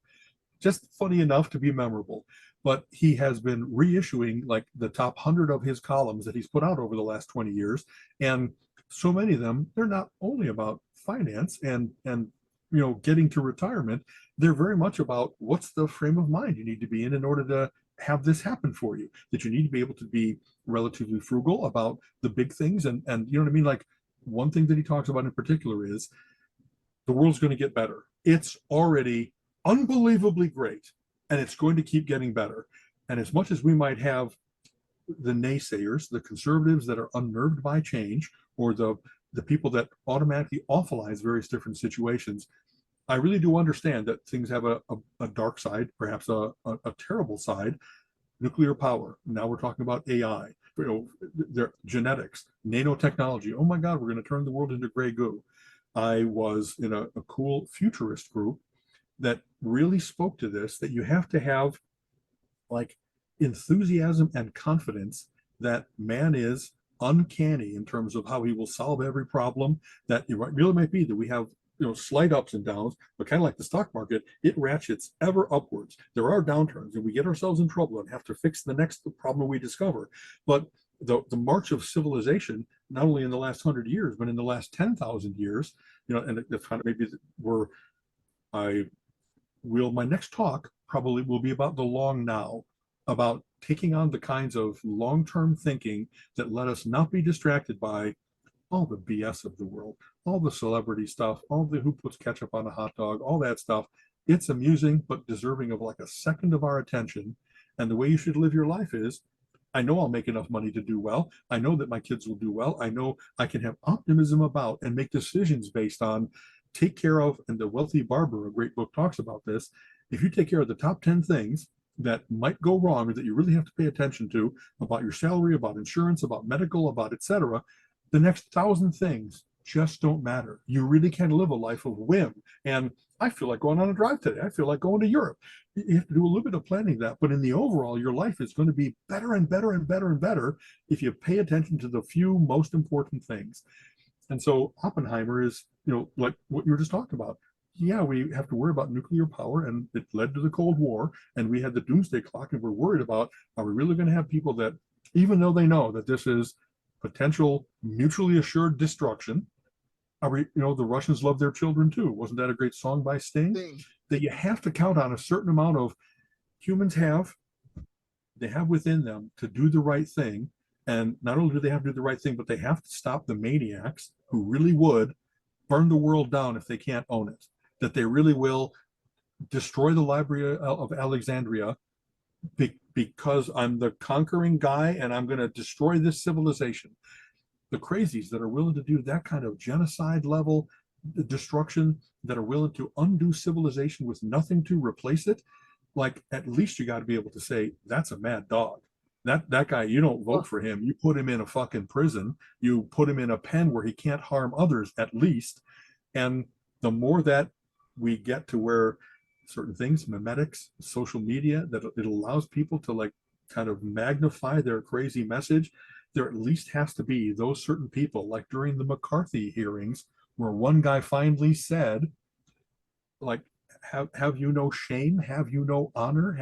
Just funny enough to be memorable. But he has been reissuing like the top 100 of his columns that he's put out over the last 20 years. And so many of them, they're not only about finance and getting to retirement. They're very much about what's the frame of mind you need to be in order to have this happen for you. That you need to be able to be relatively frugal about the big things, and you know what I mean. Like one thing that he talks about in particular is the world's going to get better. It's already unbelievably great, and it's going to keep getting better. And as much as we might have the naysayers, the conservatives that are unnerved by change, or the people that automatically awfulize various different situations, I really do understand that things have a dark side, perhaps a terrible side. Nuclear power. Now we're talking about AI, their genetics, nanotechnology. Oh my God, we're going to turn the world into gray goo. I was in a cool futurist group that really spoke to this, that you have to have like enthusiasm and confidence that man is uncanny in terms of how he will solve every problem. That it really might be that we have slight ups and downs, but kind of like the stock market, it ratchets ever upwards. There are downturns, and we get ourselves in trouble and have to fix the next problem we discover. But the march of civilization, not only in the last 100 years, but in the last 10,000 years, and that's kind of maybe where my next talk probably will be about the long now, about taking on the kinds of long-term thinking that let us not be distracted by all the BS of the world, all the celebrity stuff, all the who puts ketchup on a hot dog, all that stuff. It's amusing, but deserving of like a second of our attention. And the way you should live your life is, I know I'll make enough money to do well. I know that my kids will do well. I know I can have optimism about and make decisions based on, take care of, and The Wealthy Barber, a great book, talks about this. If you take care of the top 10 things that might go wrong or that you really have to pay attention to about your salary, about insurance, about medical, about etc., the next 1,000 things just don't matter. You really can live a life of whim. And I feel like going on a drive today. I feel like going to Europe. You have to do a little bit of planning that, but in the overall, your life is going to be better and better and better and better if you pay attention to the few most important things. And so Oppenheimer is, like what you were just talking about. Yeah, we have to worry about nuclear power, and it led to the Cold War, and we had the doomsday clock, and we're worried about, are we really going to have people that, even though they know that this is potential mutually assured destruction, are we, the Russians love their children too. Wasn't that a great song by Sting? That you have to count on a certain amount of humans they have within them to do the right thing. And not only do they have to do the right thing, but they have to stop the maniacs who really would burn the world down if they can't own it. That they really will destroy the Library of Alexandria because I'm the conquering guy and I'm going to destroy this civilization. The crazies that are willing to do that kind of genocide level destruction, that are willing to undo civilization with nothing to replace it, like, at least you got to be able to say, that's a mad dog. That guy, you don't vote for him. You put him in a fucking prison. You put him in a pen where he can't harm others, at least. And the more that we get to where certain things, memetics, social media, that it allows people to like kind of magnify their crazy message, there at least has to be those certain people, like during the McCarthy hearings, where one guy finally said, like, have you no shame? Have you no honor?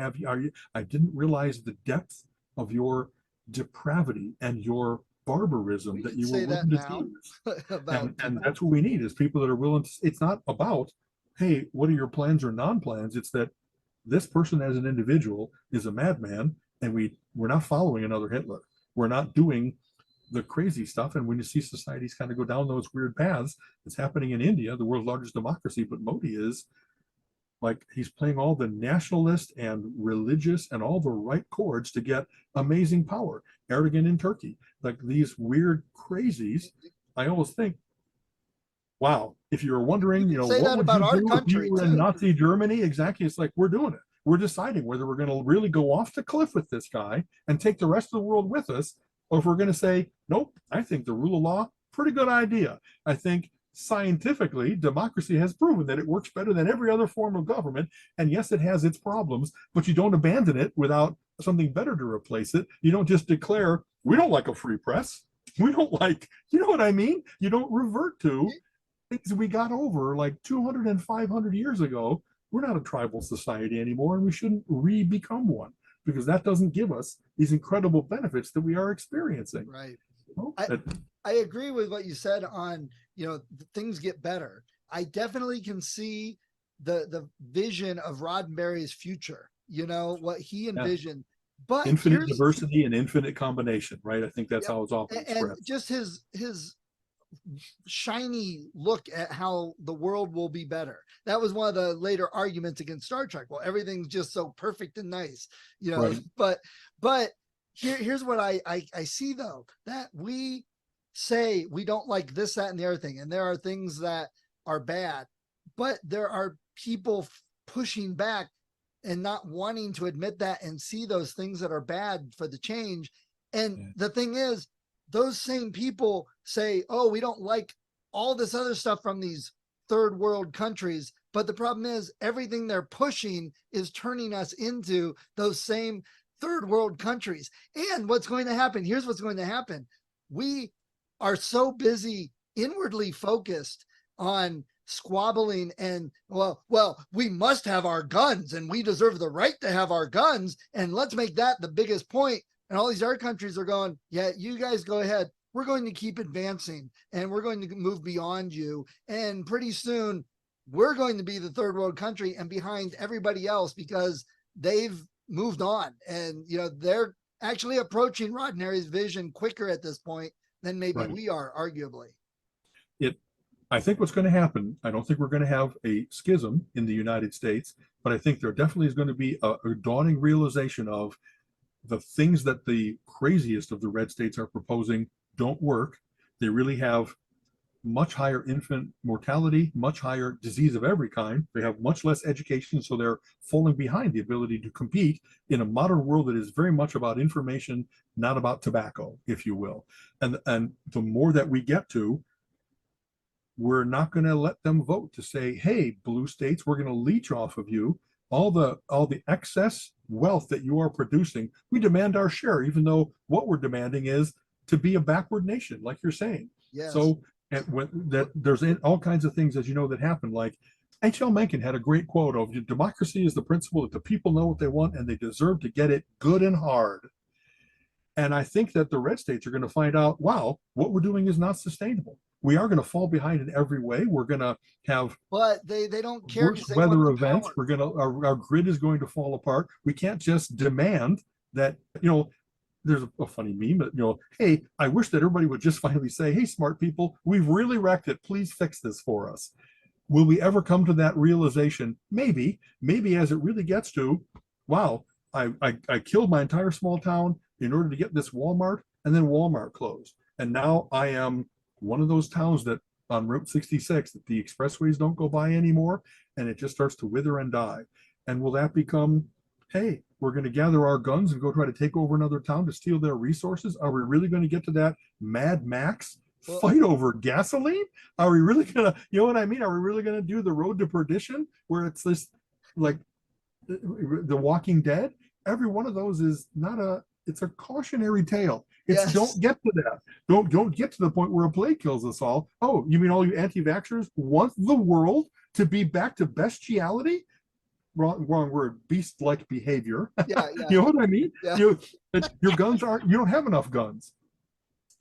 I didn't realize the depth of your depravity and your barbarism that you were willing to do. And that's what we need, is people that are willing to, it's not about, hey, what are your plans or non-plans? It's that this person as an individual is a madman, and we're not following another Hitler. We're not doing the crazy stuff. And when you see societies kind of go down those weird paths, it's happening in India, the world's largest democracy, but Modi is like, he's playing all the nationalist and religious and all the right chords to get amazing power. Erdogan in Turkey, like these weird crazies. I always think, wow, if you were wondering, what would you do if you were in Nazi Germany? Exactly. It's like, we're doing it. We're deciding whether we're going to really go off the cliff with this guy and take the rest of the world with us, or if we're going to say, nope, I think the rule of law, pretty good idea. I think scientifically, democracy has proven that it works better than every other form of government. And yes, it has its problems, but you don't abandon it without something better to replace it. You don't just declare, we don't like a free press. We don't like, you know what I mean? You don't revert to things we got over like 200 and 500 years ago. We're not a tribal society anymore, and we shouldn't re-become one, because that doesn't give us these incredible benefits that we are experiencing. Right. I agree with what you said on, things get better. I definitely can see the vision of Roddenberry's future, what he envisioned. But infinite diversity and infinite combination, right? I think that's how it's often expressed. And just his shiny look at how the world will be better. That was one of the later arguments against Star Trek. Well, everything's just so perfect and nice, right. But here's what I see, though, that we say we don't like this, that, and the other thing, and there are things that are bad, but there are people pushing back and not wanting to admit that and see those things that are bad for the change. And the thing is, those same people say, oh, we don't like all this other stuff from these third world countries. But the problem is, everything they're pushing is turning us into those same third world countries. And what's going to happen? Here's what's going to happen. We are so busy inwardly focused on squabbling and we must have our guns and we deserve the right to have our guns and let's make that the biggest point. And all these other countries are going, yeah, you guys go ahead. We're going to keep advancing and we're going to move beyond you. And pretty soon we're going to be the third world country and behind everybody else because they've moved on. And, they're actually approaching Roddenberry's vision quicker at this point than maybe we are, arguably. I think what's going to happen, I don't think we're going to have a schism in the United States, but I think there definitely is going to be a dawning realization of the things that the craziest of the red states are proposing don't work. They really have much higher infant mortality, much higher disease of every kind. They have much less education, so they're falling behind the ability to compete in a modern world that is very much about information, not about tobacco, if you will. And the more that we get to, we're not going to let them vote to say, hey, blue states, we're going to leech off of you all the excess wealth that you are producing. We demand our share, even though what we're demanding is to be a backward nation, like you're saying. Yes. So there's all kinds of things, as you know, that happen. Like H.L. Mencken had a great quote of, democracy is the principle that the people know what they want and they deserve to get it good and hard. And I think that the red states are going to find out, wow, what we're doing is not sustainable. We are going to fall behind in every way. We're going to have but they don't care worse weather events. We're going to our grid is going to fall apart. We can't just demand that, there's a funny meme that, hey, I wish that everybody would just finally say, hey, smart people, we've really wrecked it. Please fix this for us. Will we ever come to that realization? Maybe as it really gets to, wow, I killed my entire small town in order to get this Walmart, and then Walmart closed. And now I am one of those towns that on Route 66 that the expressways don't go by anymore, and it just starts to wither and die. And will that become, hey, we're going to gather our guns and go try to take over another town to steal their resources? Are we really going to get to that Mad Max fight over gasoline? Are we really going to, you know what I mean? Are we really going to do the road to perdition where it's this, like The Walking Dead? Every one of those is it's a cautionary tale. It's Don't get to that. Don't get to the point where a plague kills us all. Oh, you mean all you anti-vaxxers want the world to be back to bestiality? Wrong word. Beast-like behavior. Yeah. You know what I mean? Yeah. Your guns aren't. You don't have enough guns.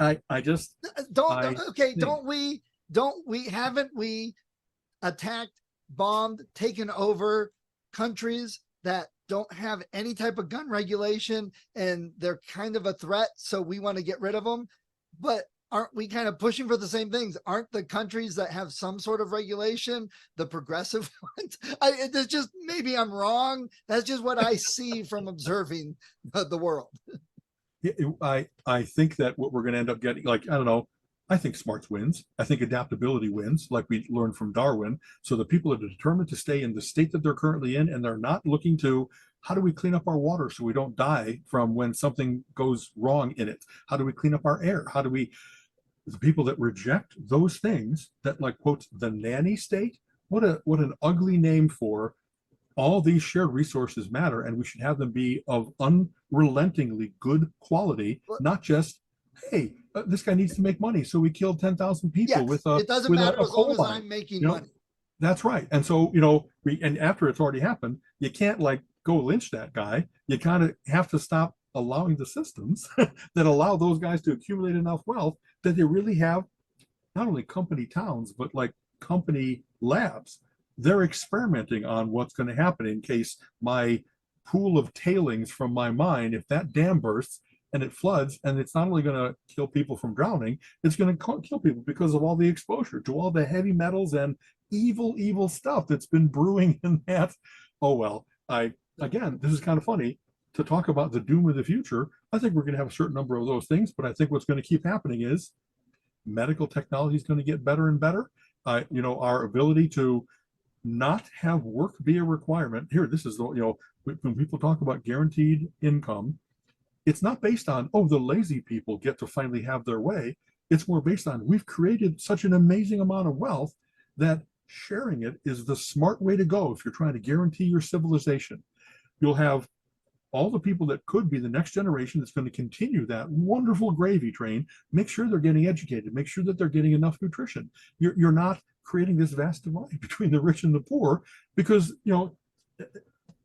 I just don't we haven't we attacked, bombed, taken over countries that don't have any type of gun regulation and they're kind of a threat, so we want to get rid of them? But aren't we kind of pushing for the same things? Aren't the countries that have some sort of regulation the progressive ones? It's just, maybe I'm wrong. That's just what I see from observing the world. I think that what we're going to end up getting, like, I don't know, I think smarts wins. I think adaptability wins, like we learned from Darwin. So the people that are determined to stay in the state that they're currently in, and they're not looking to, how do we clean up our water so we don't die from when something goes wrong in it? How do we clean up our air? The people that reject those things, that, like, quote, the nanny state, what an ugly name for all these shared resources matter, and we should have them be of unrelentingly good quality, not just, hey, this guy needs to make money, so we killed 10,000 people with it doesn't matter as long as I'm making money. That's right. And so, and after it's already happened, you can't like go lynch that guy. You kind of have to stop allowing the systems that allow those guys to accumulate enough wealth that they really have not only company towns, but like company labs. They're experimenting on what's going to happen in case my pool of tailings from my mine, if that dam bursts and it floods, and it's not only going to kill people from drowning, it's going to kill people because of all the exposure to all the heavy metals and evil stuff that's been brewing in that. Oh, well, again, this is kind of funny to talk about the doom of the future. I think we're going to have a certain number of those things, but I think what's going to keep happening is medical technology is going to get better and better. Our ability to not have work be a requirement. Here, this is, when people talk about guaranteed income, it's not based on, the lazy people get to finally have their way. It's more based on, we've created such an amazing amount of wealth that sharing it is the smart way to go if you're trying to guarantee your civilization. You'll have all the people that could be the next generation that's going to continue that wonderful gravy train. Make sure they're getting educated. Make sure that they're getting enough nutrition. You're not creating this vast divide between the rich and the poor, because,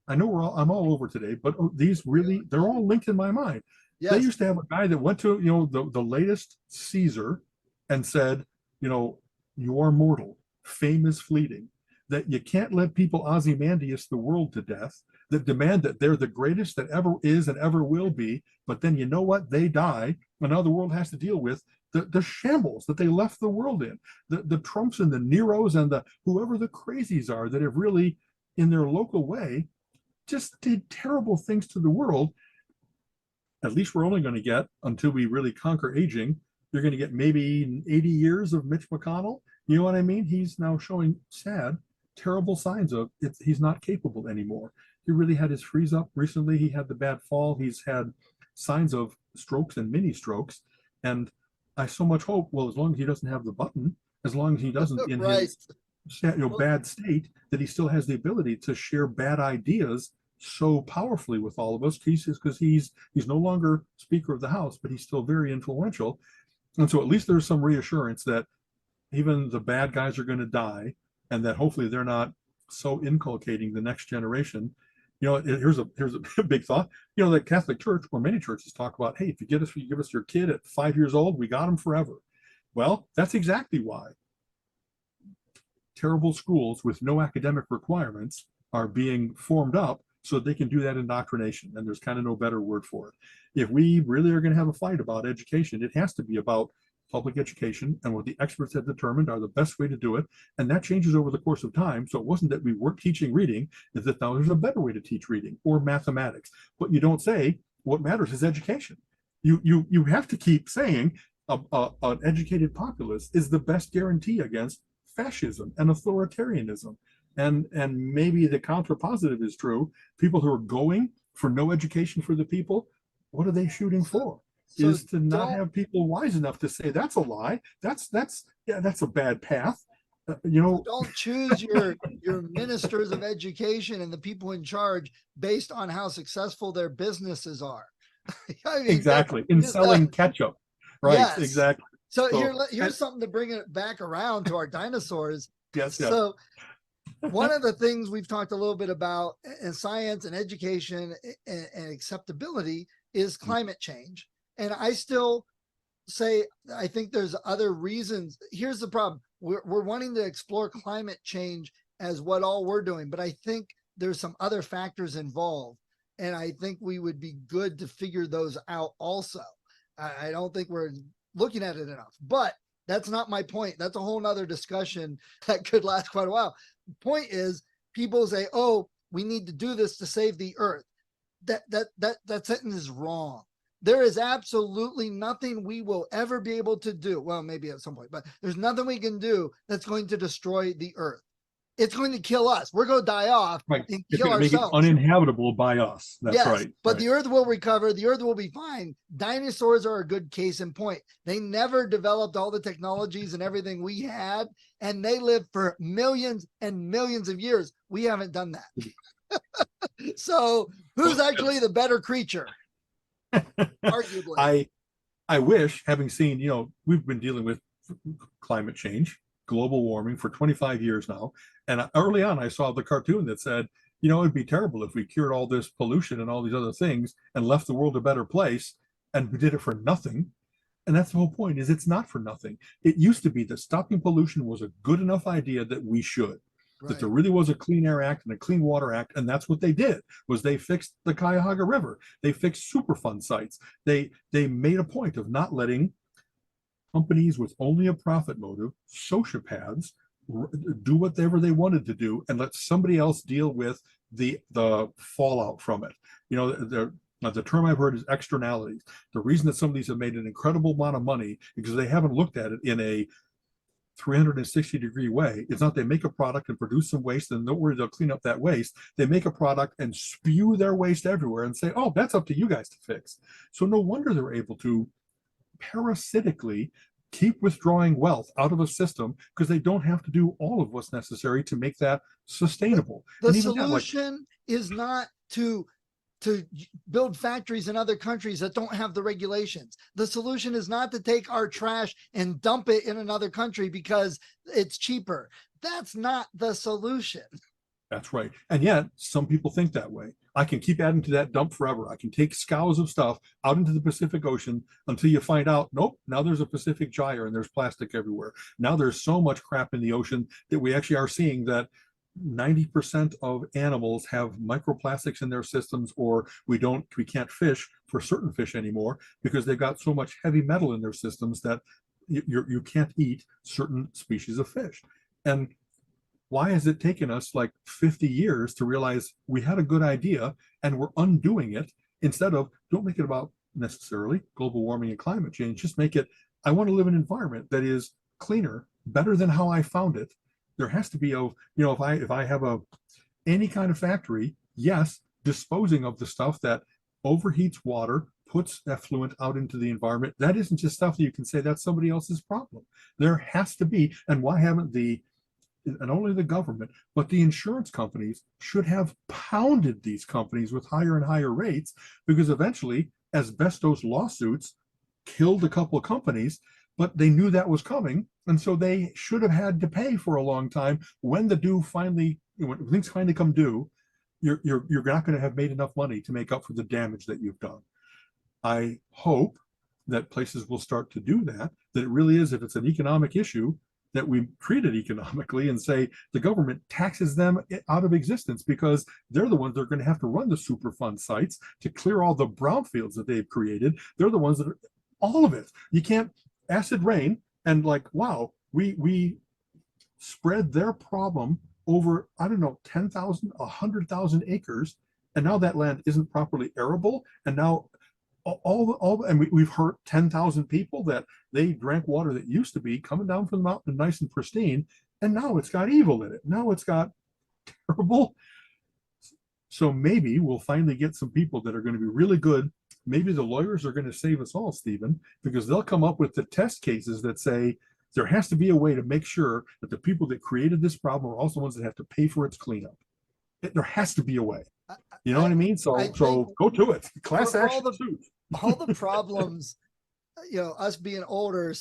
I know I'm all over today, but these really, they're all linked in my mind. They Yes. used to have a guy that went to, the latest Caesar and said, you are mortal, fame is fleeting, that you can't let people Ozymandias the world to death, that demand that they're the greatest that ever is and ever will be, but then you know what? They die, and now the world has to deal with the shambles that they left the world in, the Trumps and the Neros and the whoever the crazies are that have really, in their local way, just did terrible things to the world. At least we're only going to get, until we really conquer aging, you're going to get maybe 80 years of Mitch McConnell. You know what I mean? He's now showing sad, terrible signs of it. He's not capable anymore. He really had his freeze up recently. He had the bad fall. He's had signs of strokes and mini strokes. And I so much hope, well, as long as he doesn't have the button, as long as he doesn't in Right. his bad state, that he still has the ability to share bad ideas so powerfully with all of us, because he's no longer Speaker of the House, but he's still very influential. And so at least there's some reassurance that even the bad guys are going to die, and that hopefully they're not so inculcating the next generation. Here's a big thought. The Catholic Church, or many churches, talk about, hey, if you give us your kid at 5 years old, we got him forever. Well, that's exactly why terrible schools with no academic requirements are being formed up, so they can do that indoctrination. And there's kind of no better word for it. If we really are going to have a fight about education, it has to be about public education and what the experts have determined are the best way to do it. And that changes over the course of time. So it wasn't that we weren't teaching reading, it's that now there's a better way to teach reading or mathematics. But you don't say what matters is education. You have to keep saying an educated populace is the best guarantee against fascism and authoritarianism. And maybe the contrapositive is true. People who are going for no education for the people, what are they shooting for? Is to not have people wise enough to say that's a lie. That's a bad path. Don't choose your ministers of education and the people in charge based on how successful their businesses are. I mean, exactly. In selling ketchup. Right. Yes. Exactly. So here's something to bring it back around to our dinosaurs. Yes. So one of the things we've talked a little bit about in science and education and acceptability is climate change. And I still say, I think there's other reasons. Here's the problem. We're wanting to explore climate change as what all we're doing, but I think there's some other factors involved. And I think we would be good to figure those out also. I don't think we're looking at it enough, but that's not my point. That's a whole nother discussion that could last quite a while. The point is, people say, oh, we need to do this to save the earth. That sentence is wrong. There is absolutely nothing we will ever be able to do. Well, maybe at some point, but there's nothing we can do that's going to destroy the earth. It's going to kill us. We're going to die off and kill ourselves. Make it uninhabitable by us. That's right. But right. The earth will recover. The earth will be fine. Dinosaurs are a good case in point. They never developed all the technologies and everything we had, and they lived for millions and millions of years. We haven't done that. So who's actually the better creature? Arguably. I wish, having seen, we've been dealing with climate change, global warming for 25 years now. And early on, I saw the cartoon that said, it'd be terrible if we cured all this pollution and all these other things and left the world a better place, and we did it for nothing. And that's the whole point, is it's not for nothing. It used to be that stopping pollution was a good enough idea that we should. Right. That there really was a Clean Air Act and a Clean Water Act, and that's what they did, was they fixed the Cuyahoga River. They fixed Superfund sites. They made a point of not letting companies with only a profit motive, sociopaths, do whatever they wanted to do and let somebody else deal with the fallout from it. The term I've heard is externalities. The reason that some of these have made an incredible amount of money is because they haven't looked at it in a 360-degree way. It's not they make a product and produce some waste and don't worry, they'll clean up that waste. They make a product and spew their waste everywhere and say, oh, that's up to you guys to fix. So no wonder they're able to parasitically keep withdrawing wealth out of a system, because they don't have to do all of what's necessary to make that sustainable. The solution is not to to build factories in other countries that don't have the regulations. The solution is not to take our trash and dump it in another country because it's cheaper. That's not the solution. That's right. And yet some people think that way. I can keep adding to that dump forever. I can take scows of stuff out into the Pacific Ocean until you find out, nope, now there's a Pacific gyre and there's plastic everywhere. Now there's so much crap in the ocean that we actually are seeing that 90% of animals have microplastics in their systems, or we can't fish for certain fish anymore because they've got so much heavy metal in their systems that you can't eat certain species of fish. And why has it taken us like 50 years to realize we had a good idea and we're undoing it? Instead of, don't make it about necessarily global warming and climate change, just make it, I want to live in an environment that is cleaner, better than how I found it. There has to be if I have any kind of factory, yes, disposing of the stuff that overheats water, puts effluent out into the environment. That isn't just stuff that you can say that's somebody else's problem. There has to be, and why haven't not only the government, but the insurance companies should have pounded these companies with higher and higher rates, because eventually asbestos lawsuits killed a couple of companies, but they knew that was coming. And so they should have had to pay for a long time. When things finally come due, you're not going to have made enough money to make up for the damage that you've done. I hope that places will start to do that it really is, if it's an economic issue, that we treat it economically and say the government taxes them out of existence, because they're the ones that are going to have to run the Superfund sites to clear all the brownfields that they've created. They're the ones that are, all of it. You can't acid rain and like, wow, we spread their problem over, I don't know, 10,000, 100,000 acres. And now that land isn't properly arable. And now we've hurt 10,000 people that they drank water that used to be coming down from the mountain nice and pristine. And now it's got evil in it. Now it's got terrible. So maybe we'll finally get some people that are going to be really good. Maybe the lawyers are going to save us all, Stephen, because they'll come up with the test cases that say there has to be a way to make sure that the people that created this problem are also the ones that have to pay for its cleanup. There has to be a way. You know what I mean? So go to it. Class action suit. All the problems, us being older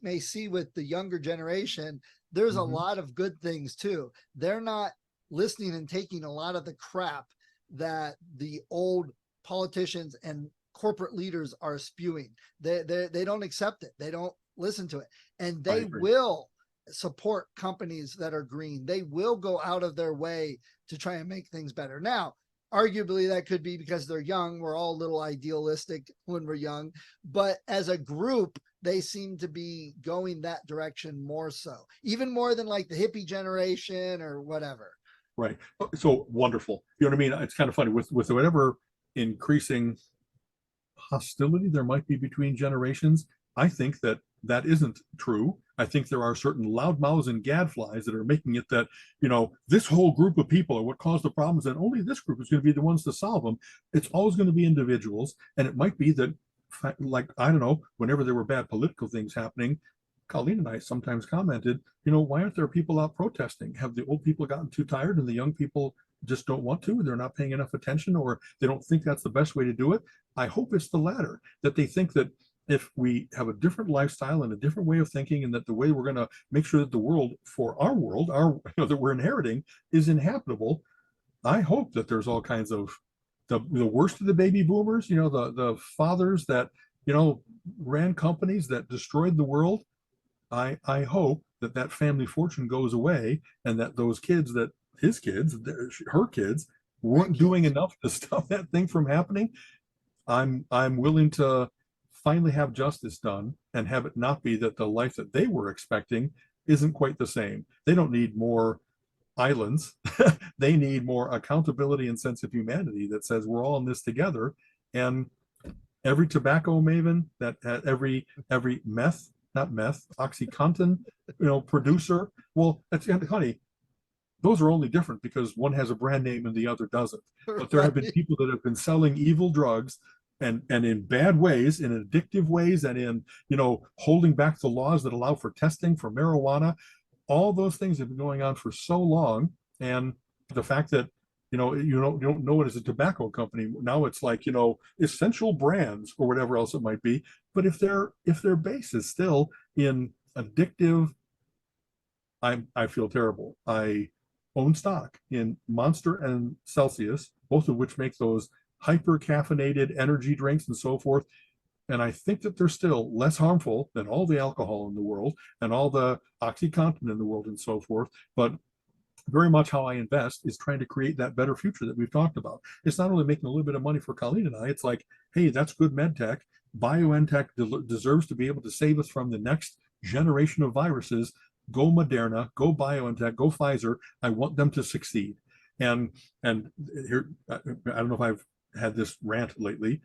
may see with the younger generation, there's a lot of good things too. They're not listening and taking a lot of the crap that the old politicians and corporate leaders are spewing. They don't accept it. They don't listen to it. And they will support companies that are green. They will go out of their way to try and make things better. Now, arguably that could be because they're young. We're all a little idealistic when we're young, but as a group, they seem to be going that direction more so, even more than like the hippie generation or whatever. Right. So wonderful. You know what I mean? It's kind of funny with whatever increasing hostility there might be between generations. I think that isn't true. I think there are certain loudmouths and gadflies that are making it that, this whole group of people are what caused the problems, and only this group is going to be the ones to solve them. It's always going to be individuals. And it might be that, like, I don't know, whenever there were bad political things happening, Colleen and I sometimes commented, why aren't there people out protesting? Have the old people gotten too tired and the young people just don't want to? They're not paying enough attention, or they don't think that's the best way to do it. I hope it's the latter, that they think that if we have a different lifestyle and a different way of thinking, and that the way we're going to make sure that the world that we're inheriting is inhabitable. I hope that there's all kinds of the worst of the baby boomers, the fathers that, ran companies that destroyed the world. I hope that family fortune goes away, and that those kids, that her kids weren't doing enough to stop that thing from happening. I'm willing to finally have justice done and have it not be that the life that they were expecting isn't quite the same. They don't need more islands. They need more accountability and sense of humanity that says we're all in this together. And every tobacco maven, that every OxyContin, producer. Well, that's honey. Those are only different because one has a brand name and the other doesn't. But there have been people that have been selling evil drugs and in bad ways, in addictive ways, and in, holding back the laws that allow for testing for marijuana. All those things have been going on for so long. And the fact that you don't know it as a tobacco company. Now it's like, essential brands or whatever else it might be. But if their base is still in addictive, I feel terrible. I own stock in Monster and Celsius, both of which make those hyper caffeinated energy drinks and so forth. And I think that they're still less harmful than all the alcohol in the world and all the OxyContin in the world and so forth. But very much how I invest is trying to create that better future that we've talked about. It's not only making a little bit of money for Colleen and I, it's like, hey, that's good med tech. BioNTech deserves to be able to save us from the next generation of viruses. Go Moderna, go BioNTech, go Pfizer. I want them to succeed. And here, I don't know if I've had this rant lately.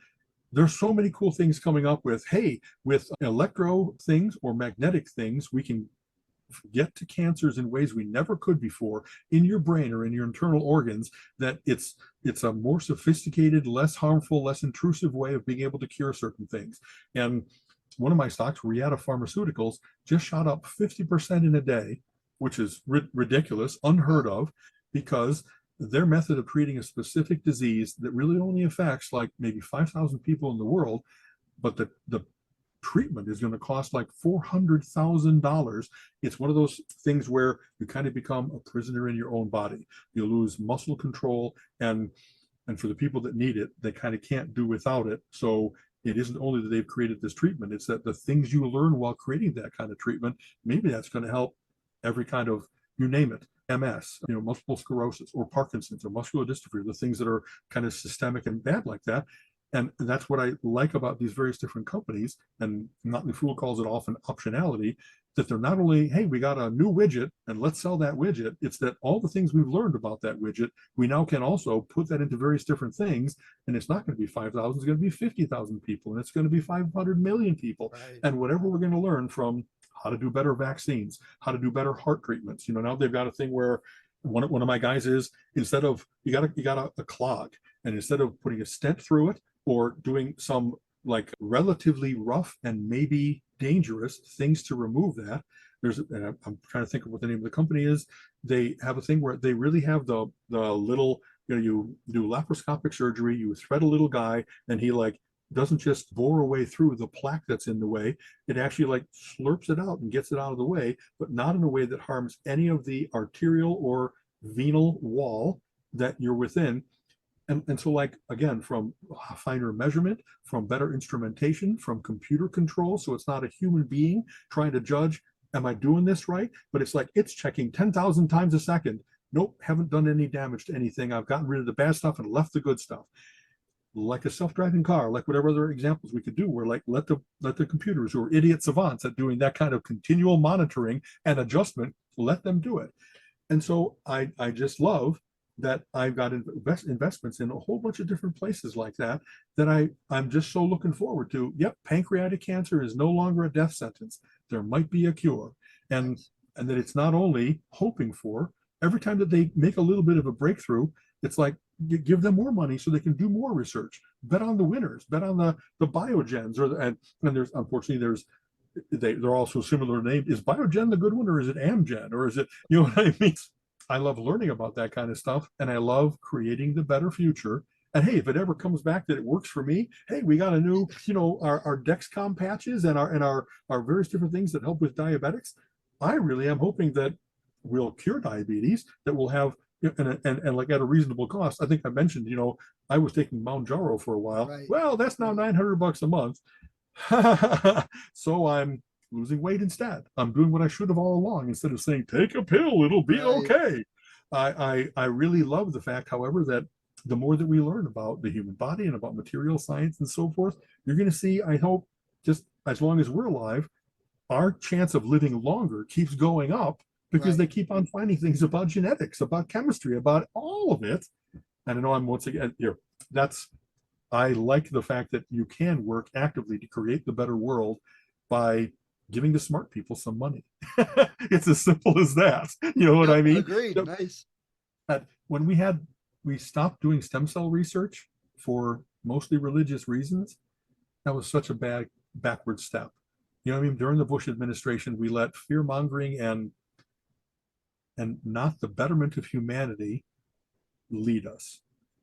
There's so many cool things coming up with, hey, with electro things or magnetic things, we can get to cancers in ways we never could before in your brain or in your internal organs, that it's a more sophisticated, less harmful, less intrusive way of being able to cure certain things. And one of my stocks, Reata Pharmaceuticals, just shot up 50% in a day, which is ridiculous, unheard of, because their method of treating a specific disease that really only affects like maybe 5,000 people in the world, but the treatment is going to cost like $400,000. It's one of those things where you kind of become a prisoner in your own body. You lose muscle control, and for the people that need it, they kind of can't do without it. So it isn't only that they've created this treatment, it's that the things you learn while creating that kind of treatment, maybe that's going to help every kind of, you name it, MS, multiple sclerosis or Parkinson's or muscular dystrophy, the things that are kind of systemic and bad like that. And that's what I like about these various different companies. And Motley Fool calls it often optionality, that they're not only, hey, we got a new widget and let's sell that widget. It's that all the things we've learned about that widget, we now can also put that into various different things. And it's not going to be 5,000, it's going to be 50,000 people, and it's going to be 500 million people. Right. And whatever we're going to learn from how to do better vaccines, how to do better heart treatments. Now they've got a thing where one of my guys is, instead of, you got a clog, and instead of putting a stent through it or doing some like relatively rough and maybe dangerous things to remove that, and I'm trying to think of what the name of the company is. They have a thing where they really have the little, you do laparoscopic surgery, you thread a little guy, and he like doesn't just bore away through the plaque that's in the way. It actually like slurps it out and gets it out of the way, but not in a way that harms any of the arterial or venal wall that you're within. And so, like, again, from finer measurement, from better instrumentation, from computer control, so it's not a human being trying to judge, am I doing this right? But it's like, it's checking 10,000 times a second. Nope, haven't done any damage to anything. I've gotten rid of the bad stuff and left the good stuff. Like a self-driving car, like whatever other examples we could do, where like let the computers, who are idiot savants at doing that kind of continual monitoring and adjustment, let them do it. And so I just love that I've got investments in a whole bunch of different places like that, that I'm just so looking forward to. Yep, pancreatic cancer is no longer a death sentence. There might be a cure. And that it's not only hoping for, every time that they make a little bit of a breakthrough, it's like, give them more money so they can do more research. Bet on the winners, bet on the Biogens, and there's, unfortunately, they're also similar named. Is Biogen the good one, or is it Amgen, or is it, what I mean? I love learning about that kind of stuff, and I love creating the better future. And hey, if it ever comes back that it works for me, hey, we got a new, our Dexcom patches and our various different things that help with diabetics. I really am hoping that we'll cure diabetes, that we'll have, and like at a reasonable cost. I think I mentioned, I was taking Mounjaro for a while. Right. Well, that's now $900 a month. So I'm losing weight instead. I'm doing what I should have all along. Instead of saying, take a pill, it'll be okay. I really love the fact, however, that the more that we learn about the human body and about material science and so forth, you're going to see, I hope, just as long as we're alive, our chance of living longer keeps going up, because they keep on finding things about genetics, about chemistry, about all of it. And I know I'm once again here. I like the fact that you can work actively to create the better world by giving the smart people some money. It's as simple as that. You know what I mean? Agreed. Nice. When we stopped doing stem cell research for mostly religious reasons, that was such a backward step. You know what I mean? During the Bush administration, we let fear mongering and not the betterment of humanity lead us.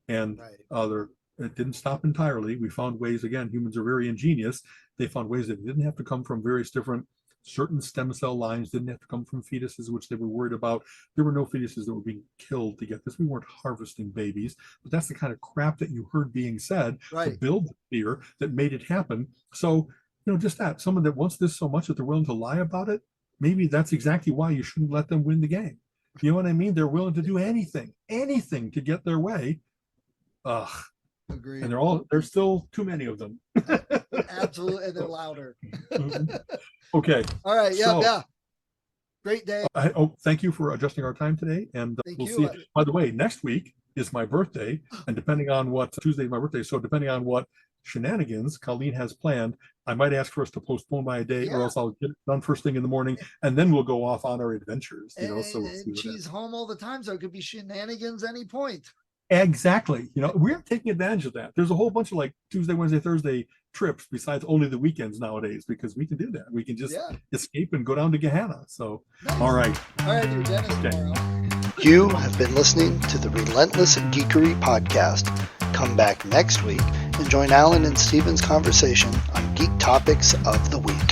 And Right. it didn't stop entirely. We found ways, again, humans are very ingenious. They found ways that it didn't have to come from various different, certain stem cell lines, didn't have to come from fetuses, which they were worried about. There were no fetuses that were being killed to get this. We weren't harvesting babies, but that's the kind of crap that you heard being said to Right. build the fear that made it happen. So, just that, someone that wants this so much that they're willing to lie about it, maybe that's exactly why you shouldn't let them win the game. You know what I mean? They're willing to do anything to get their way. Ugh. Agreed. And there's still too many of them. Absolutely. And they're louder. Okay. All right. Yeah. So, Yeah. Great day. Thank you for adjusting our time today. And Thank we'll you. see. By the way, next week is my birthday. And depending on what Tuesday is my birthday. So depending on what shenanigans Colleen has planned, I might ask for us to postpone by a day, or else I'll get it done first thing in the morning, and then we'll go off on our adventures. So we'll see And she's home all the time, so it could be shenanigans any point. Exactly. We're taking advantage of that. There's a whole bunch of like Tuesday, Wednesday, Thursday trips besides only the weekends nowadays, because we can do that. We can just escape and go down to Gehenna. So, nice. All right. All right, do Dennis tomorrow. You have been listening to the Relentless Geekery podcast. Come back next week and join Alan and Steven's conversation on geek topics of the week.